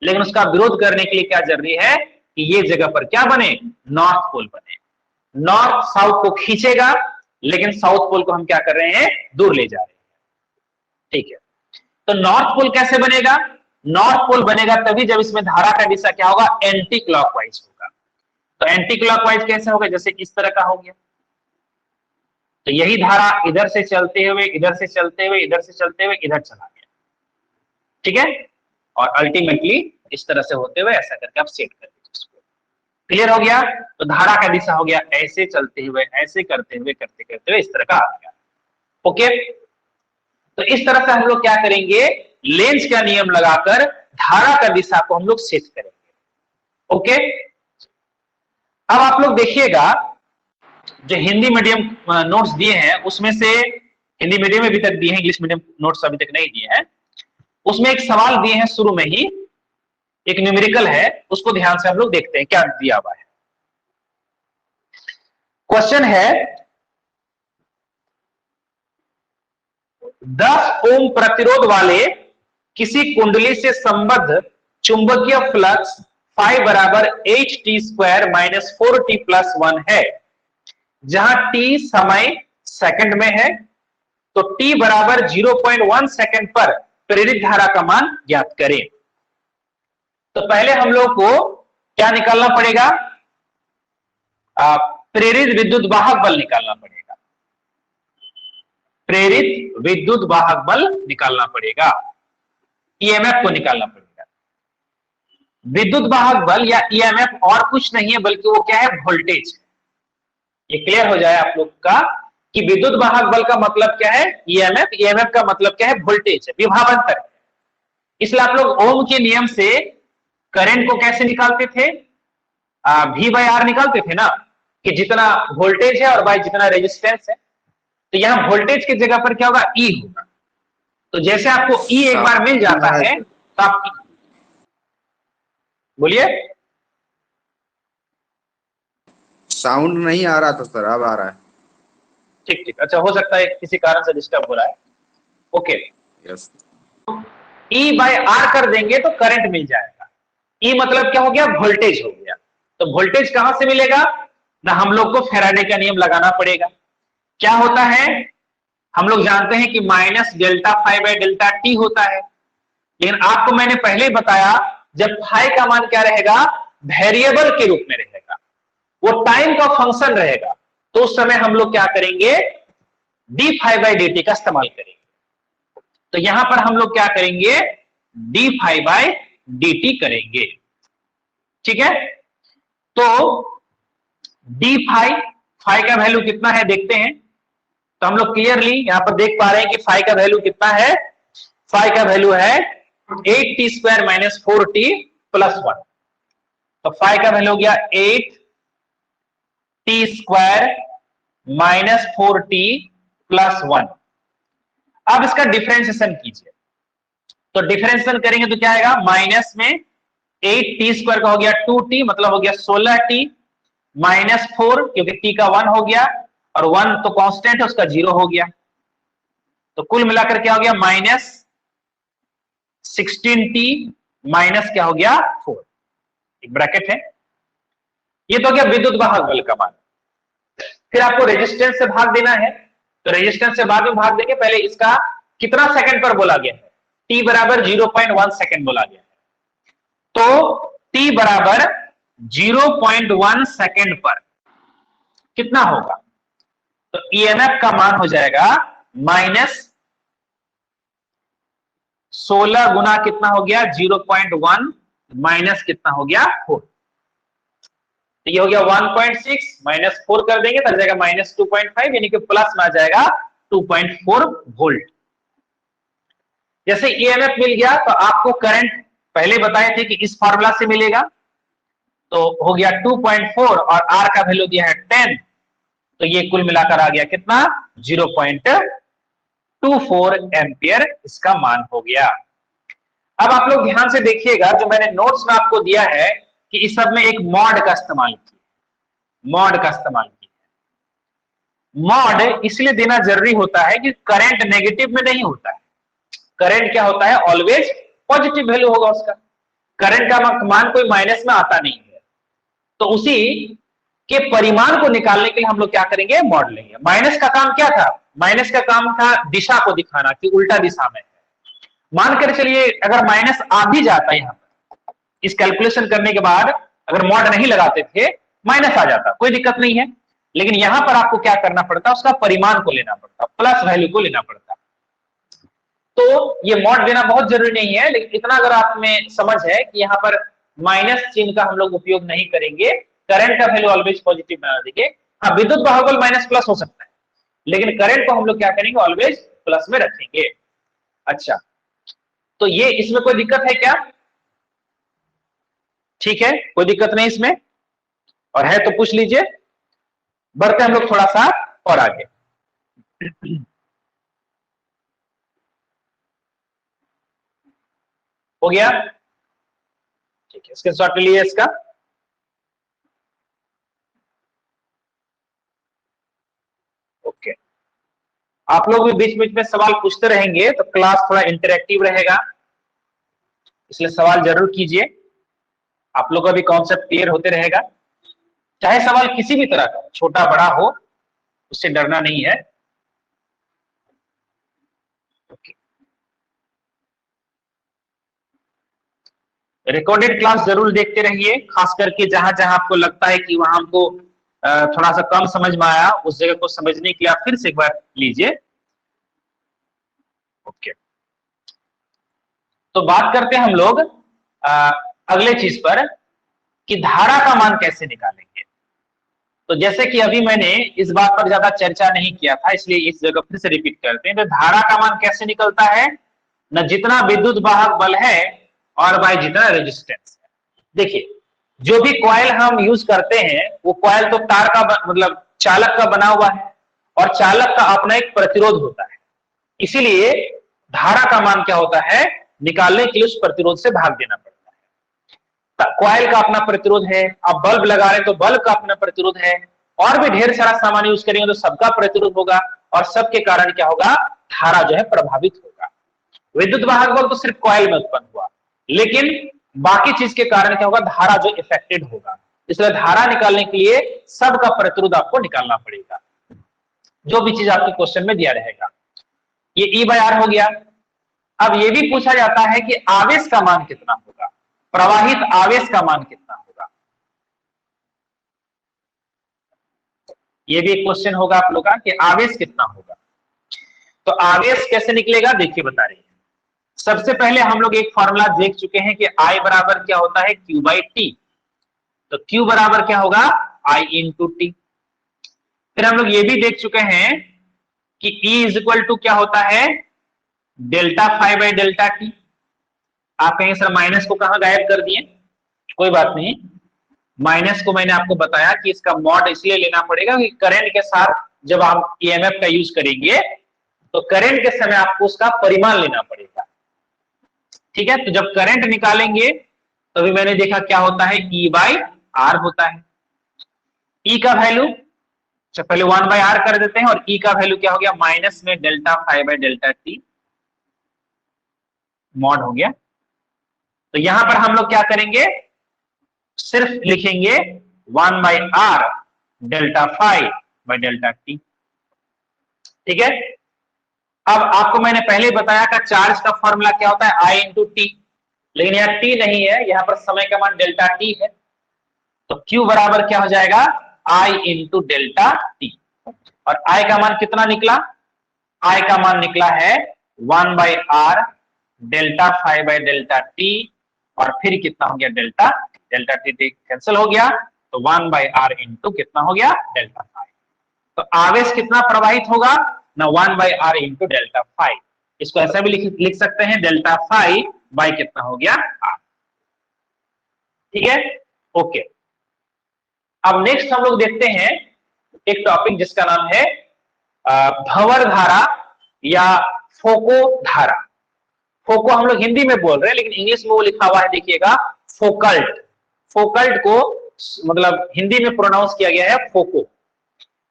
लेकिन उसका विरोध करने के लिए क्या जरूरी है कि ये जगह पर क्या बने, नॉर्थ पोल बने। नॉर्थ साउथ को खींचेगा, लेकिन साउथ पोल को हम क्या कर रहे हैं, दूर ले जा रहे हैं। ठीक है, तो नॉर्थ पोल कैसे बनेगा, नॉर्थ पोल बनेगा तभी जब इसमें धारा का दिशा क्या होगा, एंटी क्लॉकवाइज होगा। तो एंटी क्लॉकवाइज कैसे होगा, जैसे इस तरह का हो गया। तो यही धारा इधर से चलते हुए इधर से चलते हुए इधर से चलते हुए इधर चला गया। ठीक है, और अल्टीमेटली इस तरह से होते हुए ऐसा करके आप सेट कर दीजिए इसको। क्लियर हो गया। तो धारा का दिशा हो गया ऐसे चलते हुए, ऐसे करते हुए, करते करते हुए इस तरह का आ गया। ओके, तो इस तरह से हम लोग क्या करेंगे, लेंज का नियम लगाकर धारा का दिशा को हम लोग सेट करेंगे। ओके, अब आप लोग देखिएगा जो हिंदी मीडियम नोट्स दिए हैं उसमें से हिंदी मीडियम में अभी तक दिए हैं, इंग्लिश मीडियम नोट्स अभी तक नहीं दिए हैं। उसमें एक सवाल दिए हैं शुरू में ही, एक न्यूमेरिकल है, उसको ध्यान से हम लोग देखते हैं क्या दिया हुआ है। क्वेश्चन है 10 ओम प्रतिरोध वाले किसी कुंडली से संबद्ध चुंबकीय फ्लक्स फाई बराबर 8t² - 4t+1 है, जहां t समय सेकंड में है, तो t बराबर 0.1 सेकंड पर प्रेरित धारा का मान ज्ञात करें। तो पहले हम लोग को क्या निकालना पड़ेगा? प्रेरित विद्युत वाहक बल निकालना पड़ेगा। प्रेरित विद्युत वाहक बल निकालना पड़ेगा, ईएमएफ को निकालना पड़ेगा। विद्युत वाहक बल या ईएमएफ और कुछ नहीं है, बल्कि वो क्या है? वोल्टेज। ये क्लियर हो जाए आप लोग का कि विद्युत वाहक बल का मतलब क्या है? ईएमएफ। ईएमएफ का मतलब क्या है? वोल्टेज है, विभवांतर। इसलिए आप लोग ओम के नियम से करंट को कैसे निकालते थे? V/R निकालते थे ना, कि जितना वोल्टेज है और बाय जितना रेजिस्टेंस है। तो यहां वोल्टेज की जगह पर क्या होगा? E होगा। तो जैसे आपको E एक बार मिल जाता है तो आप बोलिए। साउंड नहीं आ रहा था सर, अब आ रहा है। ठीक ठीक, अच्छा, हो सकता है किसी कारण से डिस्टर्ब हो रहा है। Okay, yes. E/R कर देंगे तो करंट मिल जाएगा। E मतलब क्या हो गया? वोल्टेज हो गया। तो वोल्टेज कहां से मिलेगा ना? हम लोग को फैराडे का नियम लगाना पड़ेगा। क्या होता है? हम लोग जानते हैं कि -ΔΦ/ΔT होता है, लेकिन आपको मैंने पहले ही बताया, जब फाई का मान क्या रहेगा? वेरिएबल के रूप में रहेगा, वो टाइम का फंक्शन रहेगा, तो उस समय हम लोग क्या करेंगे? dΦ/dt का इस्तेमाल करेंगे। तो यहां पर हम लोग क्या करेंगे? dΦ/dt करेंगे। ठीक है, तो dФ का वैल्यू कितना है देखते हैं। तो हम लोग क्लियरली यहां पर देख पा रहे हैं कि फाई का वैल्यू कितना है? फाई का वैल्यू है 8t² - 4t+1। तो फाई का वैल्यू हो गया 8t² - 4t+1। अब इसका डिफरेंशिएशन कीजिए। तो डिफरेंशिएशन करेंगे तो क्या आएगा? माइनस में 8t² का हो गया 2t, मतलब हो गया 16t, -4 क्योंकि t का 1 हो गया, और 1 तो कांस्टेंट है, उसका 0 हो गया। तो कुल मिलाकर क्या हो गया? -16t माइनस क्या हो गया? 4। एक ब्रैकेट है। ये तो हो गया विद्युत वाहक बल का मान। फिर आपको रेजिस्टेंस से भाग देना है, तो रेजिस्टेंस से बाद में भाग देंगे। पहले इसका कितना सेकंड पर बोला गया है? t बराबर 0.1 सेकंड बोला गया है। तो t बराबर 0.1 सेकंड पर कितना होगा? तो ईएमएफ का मान हो जाएगा -16 गुना कितना हो गया? 0.1 माइनस कितना हो गया? 4। तो ये हो गया 1.6 -4 कर देंगे तो आ जाएगा -2.5, यानी कि प्लस में आ जाएगा 2.4 वोल्ट। जैसे ईएमएफ मिल गया तो आपको करंट पहले बताए थे कि इस फार्मूला से मिलेगा, तो हो गया 2.4 और आर का वैल्यू दिया है 10, तो ये कुल मिलाकर आ गया कितना? 0.24 एम्पियर इसका मान हो गया। अब आप लोग ध्यान से देखिएगा, जो मैंने नोट्स में आपको दिया है कि इस सब में एक मॉड का इस्तेमाल किया, मॉड का इस्तेमाल किया। मॉड इसलिए देना जरूरी होता है कि करंट नेगेटिव में नहीं होता है। करंट क्या होता है? ऑलवेज पॉजिटिव वैल्यू होगा उसका। करंट का मान कोई माइनस में आता नहीं है। तो उसी के परिमाण को निकालने के लिए हम लोग क्या करेंगे? मॉड लेंगे। माइनस का काम क्या था? माइनस का काम था दिशा को दिखाना कि उल्टा दिशा में है। मानकर चलिए अगर माइनस आ भी जाता है, यहां पर इस कैलकुलेशन करने के बाद अगर मॉड नहीं लगाते थे, माइनस आ जाता, कोई दिक्कत नहीं है। लेकिन यहां पर आपको क्या करना पड़ता? उसका परिमाण को लेना पड़ता, प्लस वैल्यू को लेना पड़ता। तो ये मॉड देना बहुत जरूरी नहीं है, लेकिन इतना अगर आप में समझ है कि यहां पर माइनस चिन्ह का हम लोग उपयोग नहीं करेंगे, करंट का वैल्यू ऑलवेज पॉजिटिव बना देंगे। हाँ, विद्युत वाहक बल माइनस प्लस हो सकता है, लेकिन करंट को हम लोग क्या करेंगे? ऑलवेज प्लस में रखेंगे। अच्छा, तो ये इसमें कोई दिक्कत है क्या? ठीक है, कोई दिक्कत नहीं इसमें, और है तो पूछ लीजिए। बढ़ते हम लोग थोड़ा सा और आगे। हो गया? ठीक है, स्क्रीनशॉट ले लीजिए इसका। ओके, आप लोग भी बीच बीच में सवाल पूछते रहेंगे तो क्लास थोड़ा इंटरेक्टिव रहेगा, इसलिए सवाल जरूर कीजिए। आप लोग का भी कॉन्सेप्ट क्लियर होते रहेगा, चाहे सवाल किसी भी तरह का छोटा बड़ा हो, उससे डरना नहीं है। ओके, रिकॉर्डेड क्लास जरूर देखते रहिए, खास करके जहां जहां आपको लगता है कि वहां हमको थोड़ा सा कम समझ में आया, उस जगह को समझने के लिए आप फिर से एक बार लीजिए। ओके, तो बात करते हैं हम लोग अगले चीज पर कि धारा का मान कैसे निकालेंगे। तो जैसे कि अभी मैंने इस बात पर ज्यादा चर्चा नहीं किया था, इसलिए इस जगह फिर से रिपीट करते हैं। तो धारा का मान कैसे निकलता है? न जितना विद्युत वाहक बल है और बाय जितना रेजिस्टेंस है। देखिए, जो भी कॉइल हम यूज करते हैं वो कॉइल तो तार का मतलब चालक का बना हुआ है, और चालक का अपना एक प्रतिरोध होता है। इसीलिए धारा का मान क्या होता है, निकालने के लिए उस प्रतिरोध से भाग देना पड़ता है। कॉइल का अपना प्रतिरोध है, आप बल्ब लगा रहे हैं तो बल्ब का अपना प्रतिरोध है, और भी ढेर सारा सामान यूज करेंगे तो सबका प्रतिरोध होगा, और सबके कारण क्या होगा, धारा जो है प्रभावित होगा। विद्युत वाहक बल तो सिर्फ कॉइल में उत्पन्न हुआ, लेकिन बाकी चीज के कारण क्या होगा, धारा जो इफेक्टेड होगा। इसलिए धारा निकालने के लिए सबका प्रतिरोध आपको निकालना पड़ेगा, जो भी चीज आपके क्वेश्चन में दिया रहेगा। ये E बाय R हो गया। अब ये भी पूछा जाता है कि आवेश का मान कितना होगा, प्रवाहित आवेश का मान कितना होगा। ये भी एक क्वेश्चन होगा आप लोग का कि आवेश कितना होगा। तो आवेश कैसे निकलेगा, देखिए बता रही है। सबसे पहले हम लोग एक फॉर्मूला देख चुके हैं कि I बराबर क्या होता है, Q बाई टी। तो Q बराबर क्या होगा, I इंटू टी। फिर हम लोग ये भी देख चुके हैं कि E इज इक्वल टू क्या होता है, delta five by delta T. आप कहेंगे सर माइनस को कहां गायब कर दिए, कोई बात नहीं, माइनस को मैंने आपको बताया कि इसका मॉड इसलिए लेना पड़ेगा कि करंट के साथ जब आप ईएमएफ का यूज करेंगे तो करंट के समय आपको उसका परिमाण लेना पड़ेगा। ठीक है, तो जब करंट निकालेंगे तो अभी मैंने देखा क्या होता है, E बाई आर होता है। E का वैल्यू पहले 1 बाई आर कर देते हैं, और E का वैल्यू क्या हो गया, माइनस में delta five by delta T mod हो गया। तो यहां पर हम लोग क्या करेंगे, सिर्फ लिखेंगे 1 by R delta five by delta T. ठीक है, अब आपको मैंने पहले बताया कि चार्ज का फॉर्मूला क्या होता है, I इंटू टी, लेकिन यहां टी नहीं है, यहां पर समय का मान डेल्टा टी है। तो Q बराबर क्या हो जाएगा, I इंटू डेल्टा टी। और I का मान कितना निकला, I का मान निकला है 1 by R delta five by delta T, और फिर कितना हो गया, डेल्टा डेल्टा टी कैंसिल हो गया, तो 1 बाई आर इंटू कितना हो गया, डेल्टा फाइव। तो आवेश कितना प्रवाहित होगा ना, 1 by R into delta phi. इसको ऐसा भी लिख सकते हैं, डेल्टा फाइव बाई कितना हो गया, आर। ठीक है, ओके। अब नेक्स्ट हम लोग देखते हैं एक टॉपिक जिसका नाम है भंवर धारा या फोको धारा। फोको हम लोग हिंदी में बोल रहे हैं, लेकिन इंग्लिश में वो लिखा हुआ है, देखिएगा फोकल्ट। फोकल्ट को मतलब हिंदी में प्रोनाउंस किया गया है फोको।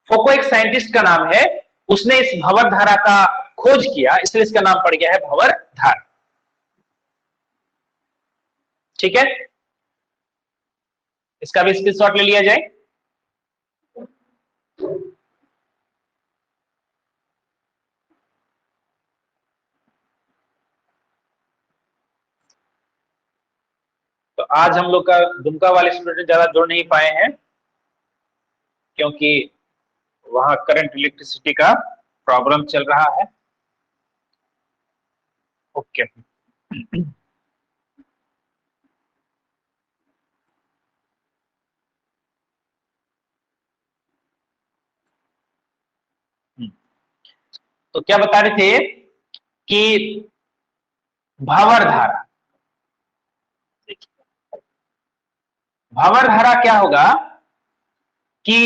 फोको एक साइंटिस्ट का नाम है, उसने इस भंवर धारा का खोज किया, इसलिए इसका नाम पड़ गया है भंवर धारा। ठीक है, इसका भी स्क्रीनशॉट ले लिया जाए। तो आज हम लोग का दुमका वाले स्टूडेंट ज्यादा जुड़ नहीं पाए हैं, क्योंकि वहां करंट इलेक्ट्रिसिटी का प्रॉब्लम चल रहा है। ओके, तो क्या बता रहे थे कि भंवर धारा, भंवर धारा क्या होगा कि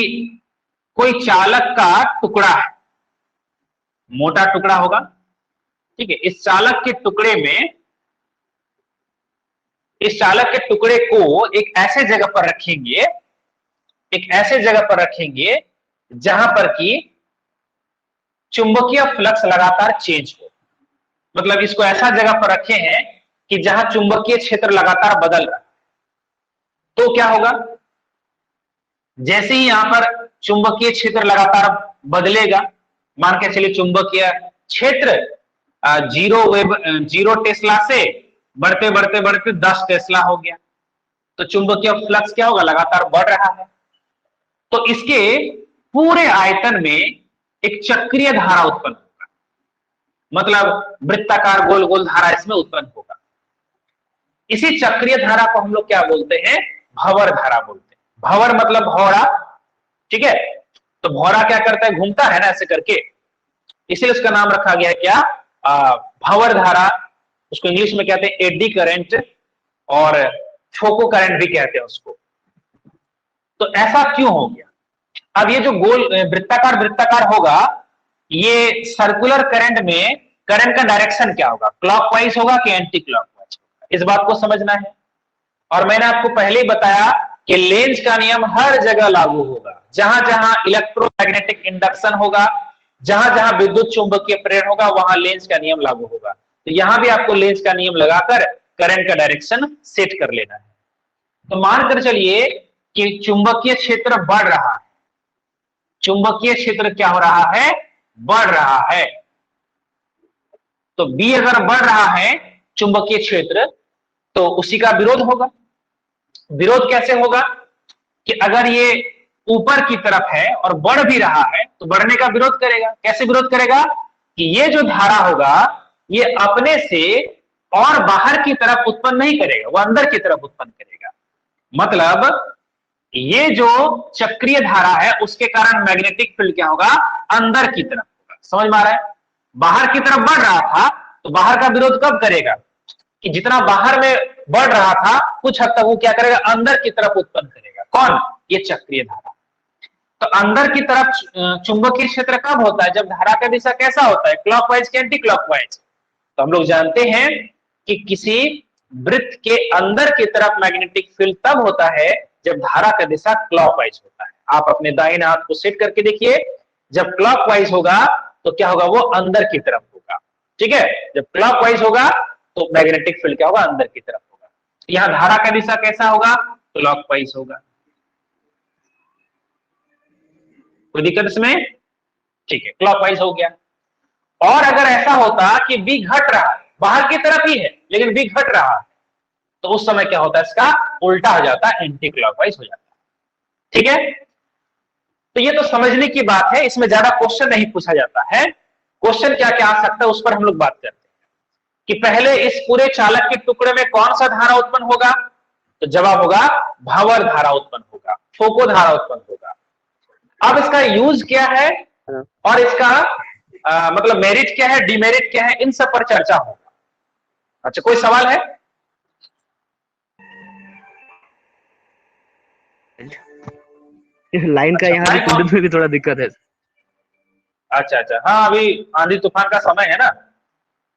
कोई चालक का टुकड़ा है, मोटा टुकड़ा होगा, ठीक है, इस चालक के टुकड़े में इस चालक के टुकड़े को एक ऐसे जगह पर रखेंगे, एक ऐसे जगह पर रखेंगे जहां पर कि चुंबकीय फ्लक्स लगातार चेंज हो। मतलब इसको ऐसा जगह पर रखे हैं कि जहां चुंबकीय क्षेत्र लगातार बदल रहा है। तो क्या होगा, जैसे ही यहां पर चुंबकीय क्षेत्र लगातार बदलेगा, मान के चलिए चुंबकीय क्षेत्र 0 टेस्ला से बढ़ते बढ़ते बढ़ते 10 टेस्ला हो गया, तो चुंबकीय फ्लक्स क्या होगा, लगातार बढ़ रहा है। तो इसके पूरे आयतन में एक चक्रीय धारा उत्पन्न होगा, मतलब वृत्ताकार गोल गोल धारा इसमें उत्पन्न होगा। इसी चक्रीय धारा को हम लोग क्या बोलते हैं, भंवर धारा बोलते हैं। भंवर मतलब भौरा, ठीक है। तो भौरा क्या करता है, घूमता है ना ऐसे करके, इसलिए उसका नाम रखा गया है क्या, भंवर धारा। उसको इंग्लिश में कहते हैं एडी करंट और फोको करंट भी कहते हैं उसको। तो ऐसा क्यों हो गया? अब ये जो गोल वृत्ताकार होगा, ये सर्कुलर करंट में करंट का डायरेक्शन क्या होगा, क्लॉकवाइज होगा कि एंटी क्लॉकवाइज होगा, इस बात को समझना है। और मैंने आपको पहले ही बताया कि लेंज का नियम हर जगह लागू होगा, जहां जहां इलेक्ट्रोमैग्नेटिक इंडक्शन होगा, जहां जहां विद्युत चुंबकीय प्रेरण होगा, वहां लेंज का नियम लागू होगा। तो यहां भी आपको लेंज का नियम लगाकर करंट का डायरेक्शन सेट कर लेना है। तो मानकर चलिए कि चुंबकीय क्षेत्र बढ़ रहा है, चुंबकीय क्षेत्र क्या हो रहा है, बढ़ रहा है। तो B अगर बढ़ रहा है चुंबकीय क्षेत्र, तो उसी का विरोध होगा। विरोध कैसे होगा कि अगर ये ऊपर की तरफ है और बढ़ भी रहा है तो बढ़ने का विरोध करेगा। कैसे विरोध करेगा कि ये जो धारा होगा ये अपने से और बाहर की तरफ उत्पन्न नहीं करेगा, वो अंदर की तरफ उत्पन्न करेगा। मतलब ये जो चक्रीय धारा है उसके कारण मैग्नेटिक फील्ड क्या होगा, अंदर की तरफ होगा। समझ में आ रहा है? बाहर की तरफ बढ़ रहा था तो बाहर का विरोध कब करेगा कि जितना बाहर में बढ़ रहा था कुछ हद तक वो क्या करेगा, अंदर की तरफ उत्पन्न करेगा। कौन? ये चक्रीय धारा। तो अंदर की तरफ चुंबकीय क्षेत्र कब होता है, जब धारा का दिशा कैसा होता है, क्लॉकवाइज के एंटी क्लॉकवाइज। तो हम लोग जानते हैं कि किसी वृत्त के अंदर की तरफ मैग्नेटिक फील्ड तब होता है जब धारा का दिशा क्लॉकवाइज होता है। आप अपने दाहिने हाथ को सेट करके देखिए, जब क्लॉकवाइज होगा तो क्या होगा, वो अंदर की तरफ होगा। ठीक है, जब क्लॉकवाइज होगा तो मैग्नेटिक फील्ड क्या होगा, अंदर की तरफ होगा। यहां धारा का दिशा कैसा होगा, क्लॉकवाइज होगा। कोई दिक्कत इसमें? ठीक है, क्लॉकवाइज हो गया। और अगर ऐसा होता कि बी घट रहा है, बाहर की तरफ ही है लेकिन बी घट रहा है, तो उस समय क्या होता है, इसका उल्टा हो जाता है, एंटी क्लॉकवाइज हो जाता है। ठीक है, तो ये तो समझने की बात है, इसमें ज्यादा क्वेश्चन नहीं पूछा जाता है। क्वेश्चन क्या क्या आ सकता है उस पर हम लोग बात करते हैं कि पहले इस पूरे चालक के टुकड़े में कौन सा धारा उत्पन्न होगा। तो जवाब होगा भंवर धारा उत्पन्न होगा, फोको धारा उत्पन्न होगा। अब इसका यूज क्या है और इसका मतलब मेरिट क्या है, डिमेरिट क्या है, इन सब पर चर्चा होगा। अच्छा, कोई सवाल है? इस लाइन का यहाँ भी कुंडल में भी थोड़ा दिक्कत है। अच्छा अच्छा, हाँ अभी आंधी तूफान का समय है ना।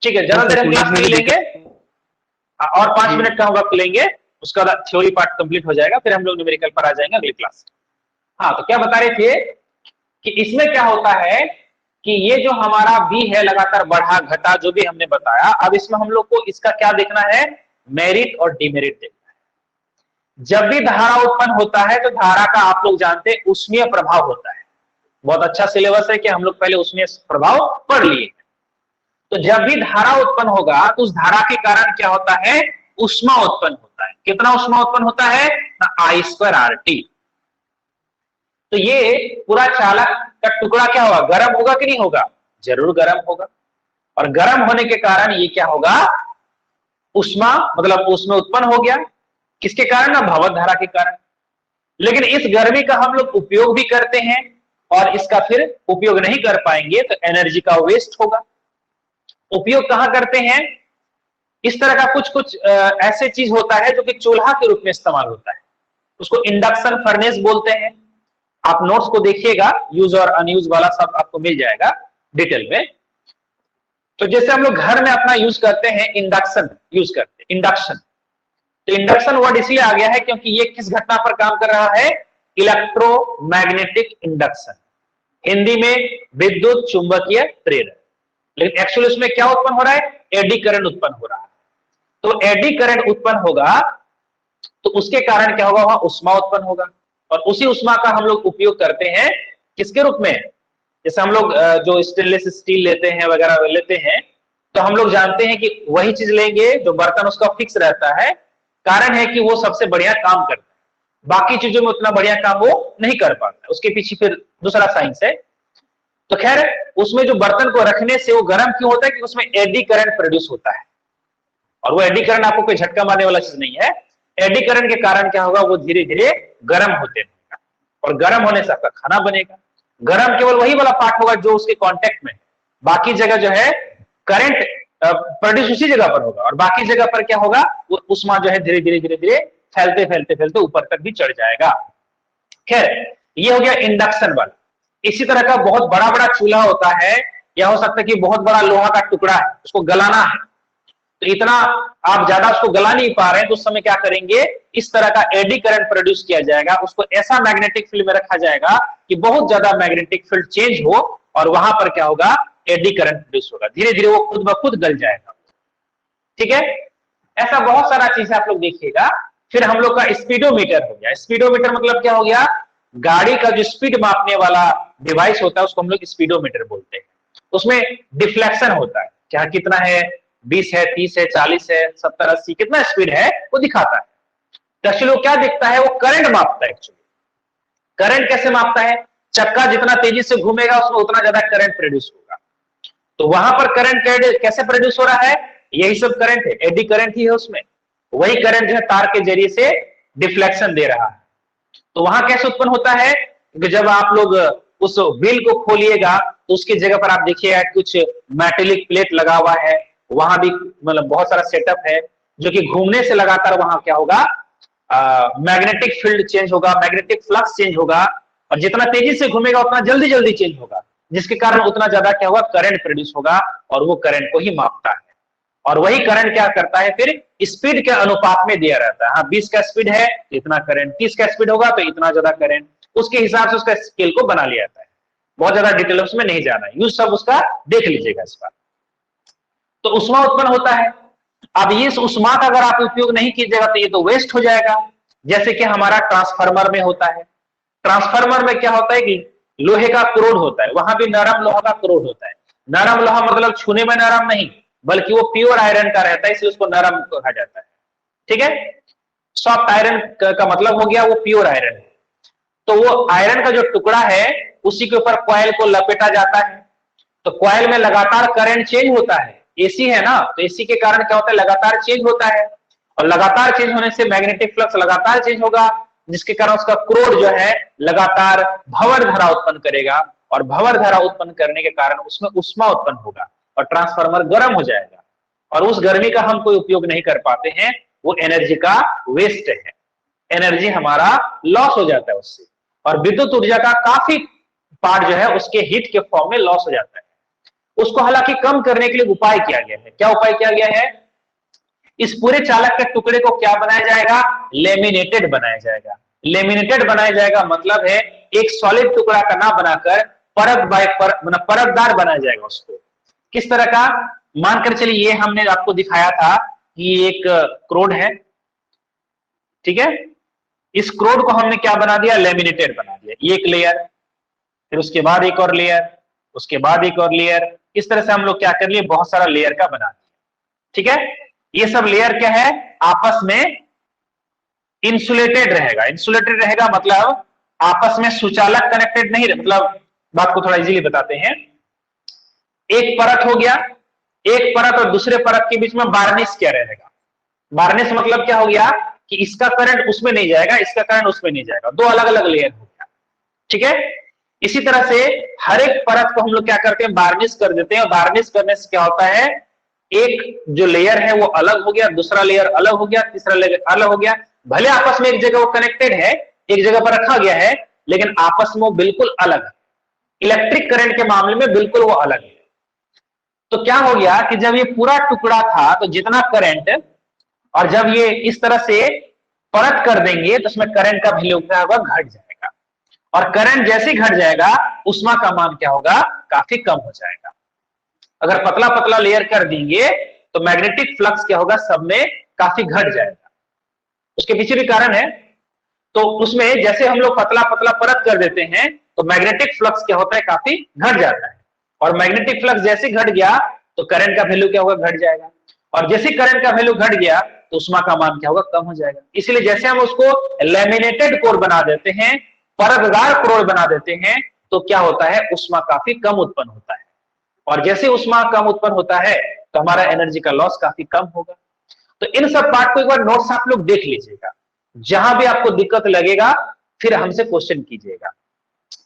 ठीक है, ज्यादा देर हम क्लास नहीं लेंगे और 5 मिनट का हम वक्त लेंगे, उसका थ्योरी पार्ट कंप्लीट हो जाएगा, फिर हम लोग न्यूमेरिकल पर आ जाएंगे अगली क्लास। हाँ, तो क्या बता रहे थे कि इसमें क्या होता है कि ये जो हमारा बी है लगातार बढ़ा घटा जो भी हमने बताया, अब इसमें हम लोग को इसका क्या देखना है, मेरिट और डिमेरिट देखना है। जब भी धारा उत्पन्न होता है तो धारा का आप लोग जानते हैं ऊष्मीय प्रभाव होता है। बहुत अच्छा सिलेबस है कि हम लोग पहले ऊष्मीय प्रभाव पढ़ लिए। तो जब भी धारा उत्पन्न होगा तो उस धारा के कारण क्या होता है, ऊष्मा उत्पन्न होता है। कितना ऊष्मा उत्पन्न होता है, I²RT। तो ये पूरा चालक का टुकड़ा क्या होगा, गर्म होगा कि नहीं होगा, जरूर गर्म होगा। और गर्म होने के कारण ये क्या होगा, ऊष्मा मतलब उसमें उत्पन्न हो गया। किसके कारण ना, भंवर धारा के कारण। लेकिन इस गर्मी का हम लोग उपयोग भी करते हैं और इसका फिर उपयोग नहीं कर पाएंगे तो एनर्जी का वेस्ट होगा। उपयोग कहां करते हैं, इस तरह का कुछ कुछ ऐसे चीज होता है जो कि चूल्हा के रूप में इस्तेमाल होता है, उसको इंडक्शन फर्नेस बोलते हैं। आप नोट्स को देखिएगा, यूज और अनयूज वाला सब आपको मिल जाएगा डिटेल में। तो जैसे हम लोग घर में अपना यूज करते हैं, इंडक्शन यूज करते हैं, इंडक्शन तो इंडक्शन वर्ड इसलिए आ गया है क्योंकि ये किस घटना पर काम कर रहा है? इलेक्ट्रोमैग्नेटिक इंडक्शन, हिंदी में विद्युत चुंबकीय प्रेरण। लेकिन एक्चुअली उसमें क्या उत्पन्न हो रहा है? एडी करंट उत्पन्न हो रहा है। तो एडी करंट उत्पन्न होगा तो उसके कारण क्या होगा? वहां उष्मा उत्पन्न होगा, और उसी उष्मा का हम लोग उपयोग करते हैं किसके रूप में? जैसे हम लोग जो स्टेनलेस स्टील लेते हैं वगैरह लेते हैं, तो हम लोग जानते हैं कि वही चीज लेंगे जो बर्तन उसका फिक्स रहता है। कारण है कि वो सबसे बढ़िया काम करता है, बाकी चीजों में उतना बढ़िया काम वो नहीं कर पाता। उसके पीछे फिर दूसरा साइंस है। तो खैर, उसमें जो बर्तन को रखने से वो गर्म क्यों होता है? कि उसमें एडी करंट प्रोड्यूस होता है, और वो एडी करंट आपको कोई झटका मारने वाला चीज नहीं है। एडी करंट के कारण क्या होगा? वो धीरे धीरे गर्म होते रहेगा, और गर्म होने से आपका खाना बनेगा। गर्म केवल वही वाला पार्ट होगा जो उसके कांटेक्ट में, बाकी जगह जो है करंट प्रोड्यूस उसी जगह पर होगा, और बाकी जगह पर क्या होगा? वो उष्मा जो है धीरे धीरे धीरे धीरे फैलते फैलते फैलते ऊपर तक भी चढ़ जाएगा। खैर, ये हो गया इंडक्शन वाला। इसी तरह का बहुत बड़ा बड़ा चूल्हा होता है, या हो सकता है कि बहुत बड़ा लोहा का टुकड़ा है, उसको गलाना है, तो इतना आप ज्यादा उसको गला नहीं पा रहे हैं, तो उस समय क्या करेंगे? इस तरह का एडी करंट प्रोड्यूस किया जाएगा, उसको ऐसा मैग्नेटिक फील्ड में रखा जाएगा कि बहुत ज्यादा मैग्नेटिक फील्ड चेंज हो, और वहां पर क्या होगा? एडी करंट प्रोड्यूस होगा, धीरे धीरे वो खुद ब खुद गल जाएगा। ठीक है, ऐसा बहुत सारा चीज आप लोग देखिएगा। फिर हम लोग का स्पीडोमीटर हो गया। स्पीडोमीटर मतलब क्या हो गया? गाड़ी का जो स्पीड मापने वाला डिवाइस होता है उसको हम लोग स्पीडोमीटर बोलते हैं। उसमें डिफ्लेक्शन होता है, क्या कितना है, 20 है, 30 है, 40 है, 70, 80, कितना स्पीड है वो दिखाता है। तो एक्चुअली वो क्या दिखता है? वो करंट मापता है। एक्चुअली करंट कैसे मापता है? चक्का जितना तेजी से घूमेगा उसमें उतना ज्यादा करंट प्रोड्यूस होगा। तो वहां पर करंट कैसे प्रोड्यूस हो रहा है? यही सब करंट है, एडी करंट ही है उसमें। वही करंट जो है तार के जरिए से डिफ्लेक्शन दे रहा है। तो वहां कैसे उत्पन्न होता है? कि जब आप लोग उस व्हील को खोलिएगा तो उसकी जगह पर आप देखिएगा कुछ मेटेलिक प्लेट लगा हुआ है, वहां भी मतलब बहुत सारा सेटअप है जो कि घूमने से लगातार वहां क्या होगा? मैग्नेटिक फील्ड चेंज होगा, मैग्नेटिक फ्लक्स चेंज होगा, और जितना तेजी से घूमेगा उतना जल्दी जल्दी चेंज होगा, जिसके कारण उतना ज्यादा क्या होगा? करंट प्रोड्यूस होगा, और वो करंट को ही मापता है। और वही करंट क्या करता है? फिर स्पीड के अनुपात में दिया रहता है। हाँ, 20 का स्पीड है तो इतना करंट, 30 का स्पीड होगा तो इतना ज्यादा करंट, उसके हिसाब से उसका स्केल को बना लिया जाता है। बहुत ज्यादा डिटेल उसमें नहीं जाना है, यूज सब उसका देख लीजिएगा इस बार। तो उष्मा उत्पन्न होता है। अब ये उष्मा का अगर आप उपयोग नहीं कीजिएगा तो ये तो वेस्ट हो जाएगा। जैसे कि हमारा ट्रांसफार्मर में होता है। ट्रांसफार्मर में क्या होता है कि लोहे का क्रोड होता है, वहां भी नरम लोहा का क्रोड होता है। नरम लोहा मतलब छूने में नरम नहीं, बल्कि वो प्योर आयरन का रहता है, इसलिए उसको नरम कहा जाता है। ठीक है, सॉफ्ट आयरन का मतलब हो गया वो प्योर आयरन है। तो वो आयरन का जो टुकड़ा है उसी के ऊपर कॉइल को लपेटा जाता है। तो कॉइल में लगातार करंट चेंज होता है। एसी है ना, तो एसी के कारण क्या होता है? लगातार चेंज होता है, और लगातार चेंज होने से मैग्नेटिक फ्लक्स लगातार चेंज होगा, जिसके कारण उसका क्रोड जो है लगातार भंवर धारा उत्पन्न करेगा, और भंवर धारा उत्पन्न करने के कारण उसमें उष्मा उत्पन्न होगा, और ट्रांसफार्मर गर्म हो जाएगा, और उस गर्मी का हम कोई उपयोग नहीं कर पाते हैं। वो एनर्जी का वेस्ट है, एनर्जी हमारा लॉस हो जाता है उससे, और विद्युत ऊर्जा का काफी पार्ट जो है उसके हीट के फॉर्म में लॉस हो जाता है। उसको हालांकि कम करने के लिए उपाय किया गया है। क्या उपाय किया गया है? इस पूरे चालक के टुकड़े को क्या बनाया जाएगा? लेमिनेटेड बनाया जाएगा। लेमिनेटेड बनाया जाएगा मतलब है एक सॉलिड टुकड़ा का ना बनाकर परत बाय परत, परतदार बनाया जाएगा उसको। किस तरह का? मानकर चलिए ये हमने आपको दिखाया था कि एक क्रोड है, ठीक है, इस क्रोड को हमने क्या बना दिया? लेमिनेटेड बना दिया। एक लेयर, फिर उसके बाद एक और लेयर, उसके बाद एक और लेयर, इस तरह से हम लोग क्या कर लिए? बहुत सारा लेयर का बना दिया। ठीक है, ये सब लेयर क्या है? आपस में इंसुलेटेड रहेगा। इंसुलेटेड रहेगा मतलब आपस में सुचालक कनेक्टेड नहीं, मतलब बात को थोड़ा इजीली बताते हैं। एक परत हो गया, एक परत और दूसरे परत के बीच में वार्निश क्या रहेगा? वार्निश मतलब क्या हो गया कि इसका करंट उसमें नहीं जाएगा, इसका करंट उसमें नहीं जाएगा, दो अलग अलग लेयर हो गया। ठीक है, इसी तरह से हर एक परत को हम लोग क्या करते हैं? वार्निश कर देते हैं, और वार्निश करने से क्या होता है? एक जो लेयर है वो अलग हो गया, दूसरा लेयर अलग हो गया, तीसरा लेयर अलग हो गया। भले आपस में एक जगह वो कनेक्टेड है, एक जगह पर रखा गया है, लेकिन आपस में वो बिल्कुल अलग है। इलेक्ट्रिक करंट के मामले में बिल्कुल वो अलग है। तो क्या हो गया कि जब ये पूरा टुकड़ा था तो जितना करंट और जब ये इस तरह से परत कर देंगे तो उसमें करंट का वैल्यू क्या होगा, घट जाएगा। और करंट जैसे घट जाएगा उष्मा का मान क्या होगा, काफी कम हो जाएगा। अगर पतला पतला लेयर कर देंगे तो मैग्नेटिक फ्लक्स क्या होगा, सब में काफी घट जाएगा। उसके पीछे भी कारण है। तो उसमें जैसे हम लोग पतला पतला परत कर देते हैं तो मैग्नेटिक फ्लक्स क्या होता है, काफी घट जाता है। और मैग्नेटिक फ्लक्स जैसे घट गया तो करंट का वैल्यू क्या होगा, घट जाएगा। और जैसे करंट का वैल्यू घट गया तो उष्मा का मान क्या होगा, कम हो जाएगा। इसलिए जैसे हम उसको लैमिनेटेड कोर बना देते हैं, परतदार कोर बना देते हैं, तो क्या होता है, उष्मा काफी कम उत्पन्न होता है। और जैसे उष्मा कम उत्पन्न होता है तो हमारा एनर्जी का लॉस काफी कम होगा। तो इन सब पार्ट को एक बार नोट्स आप लोग देख लीजिएगा। जहां भी आपको दिक्कत लगेगा फिर हमसे क्वेश्चन कीजिएगा।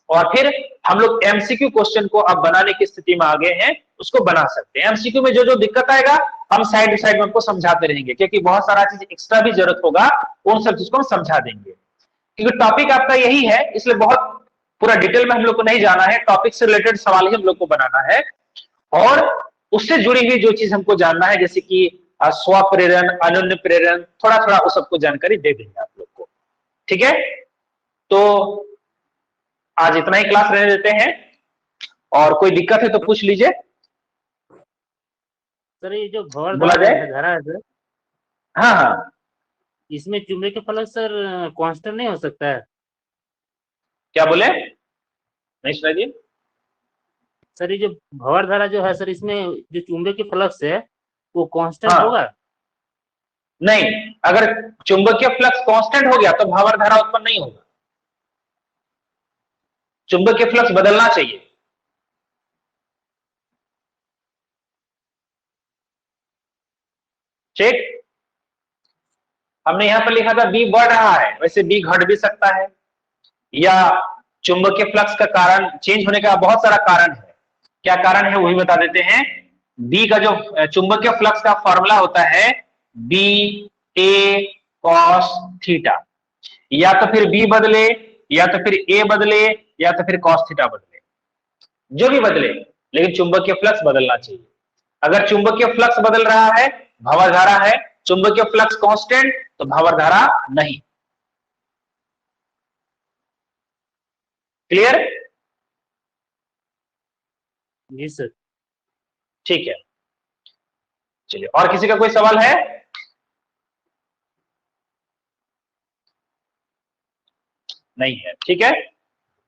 और फिर हम लोग एमसीक्यू क्वेश्चन को अब बनाने की स्थिति में आ गए हैं, उसको बना सकते हैं। एमसीक्यू में जो जो दिक्कत आएगा हम साइड बाई साइड में आपको समझाते रहेंगे, क्योंकि बहुत सारा चीज एक्स्ट्रा भी जरूरत होगा, उन सब चीज को हम समझा देंगे। क्योंकि टॉपिक आपका यही है, इसलिए बहुत पूरा डिटेल में हम लोग को नहीं जाना है। टॉपिक से रिलेटेड सवाल ही हम लोग को बनाना है और उससे जुड़ी हुई जो चीज हमको जानना है, जैसे कि स्व प्रेरण, अनन्य प्रेरण, थोड़ा थोड़ा उस सबको जानकारी दे देंगे आप लोग को। ठीक है, तो आज इतना ही क्लास रहने देते हैं, और कोई दिक्कत है तो पूछ लीजिए। सर ये जो भंवर बोला जाए? धारा है सर, हाँ हाँ, इसमें चुंबकीय फ्लक्स सर कांस्टेंट नहीं हो सकता है? क्या बोले, नहीं सुनाई दिए? सर ये जो भंवर धारा जो है सर, इसमें जो चुंबकीय फ्लक्स है वो कांस्टेंट हाँ। होगा? नहीं, अगर चुंबकीय फ्लक्स कांस्टेंट हो गया तो भंवर धारा उत्पन्न नहीं होगा। चुंबकीय फ्लक्स बदलना चाहिए। ठीक, हमने यहां पर लिखा था बी बढ़ रहा है, वैसे बी घट भी सकता है, या चुंबकीय फ्लक्स का कारण चेंज होने का बहुत सारा कारण है। क्या कारण है वही बता देते हैं। बी का जो चुंबकीय फ्लक्स का फॉर्मूला होता है बी ए कॉस थीटा, या तो फिर बी बदले, या तो फिर ए बदले, या तो फिर कॉस थीटा बदले, जो भी बदले, लेकिन चुंबकीय फ्लक्स बदलना चाहिए। अगर चुंबकीय फ्लक्स बदल रहा है, भंवर धारा है, चुंबकीय फ्लक्स कांस्टेंट, तो भंवर धारा नहीं। क्लियर? जी सर। ठीक है, चलिए, और किसी का कोई सवाल है? नहीं है, ठीक है।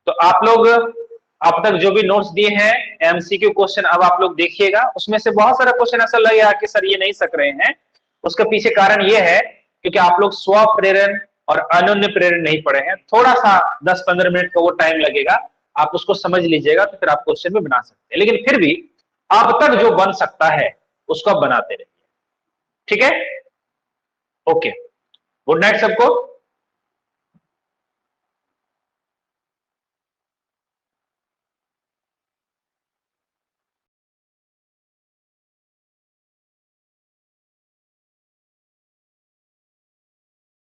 तो आप लोग अब तक जो भी नोट्स दिए हैं, एमसीक्यू क्वेश्चन अब आप लोग देखिएगा। उसमें से बहुत सारा क्वेश्चन ऐसा लगेगा कि सर ये नहीं सक रहे हैं, उसके पीछे कारण ये है क्योंकि आप लोग स्व प्रेरण और अनन्य प्रेरण नहीं पढ़े हैं। थोड़ा सा 10-15 मिनट का वो टाइम लगेगा, आप उसको समझ लीजिएगा तो फिर आप क्वेश्चन भी बना सकते हैं। लेकिन फिर भी अब तक जो बन सकता है उसको आप बनाते रहिए। ठीक है, ओके, गुड नाइट सबको।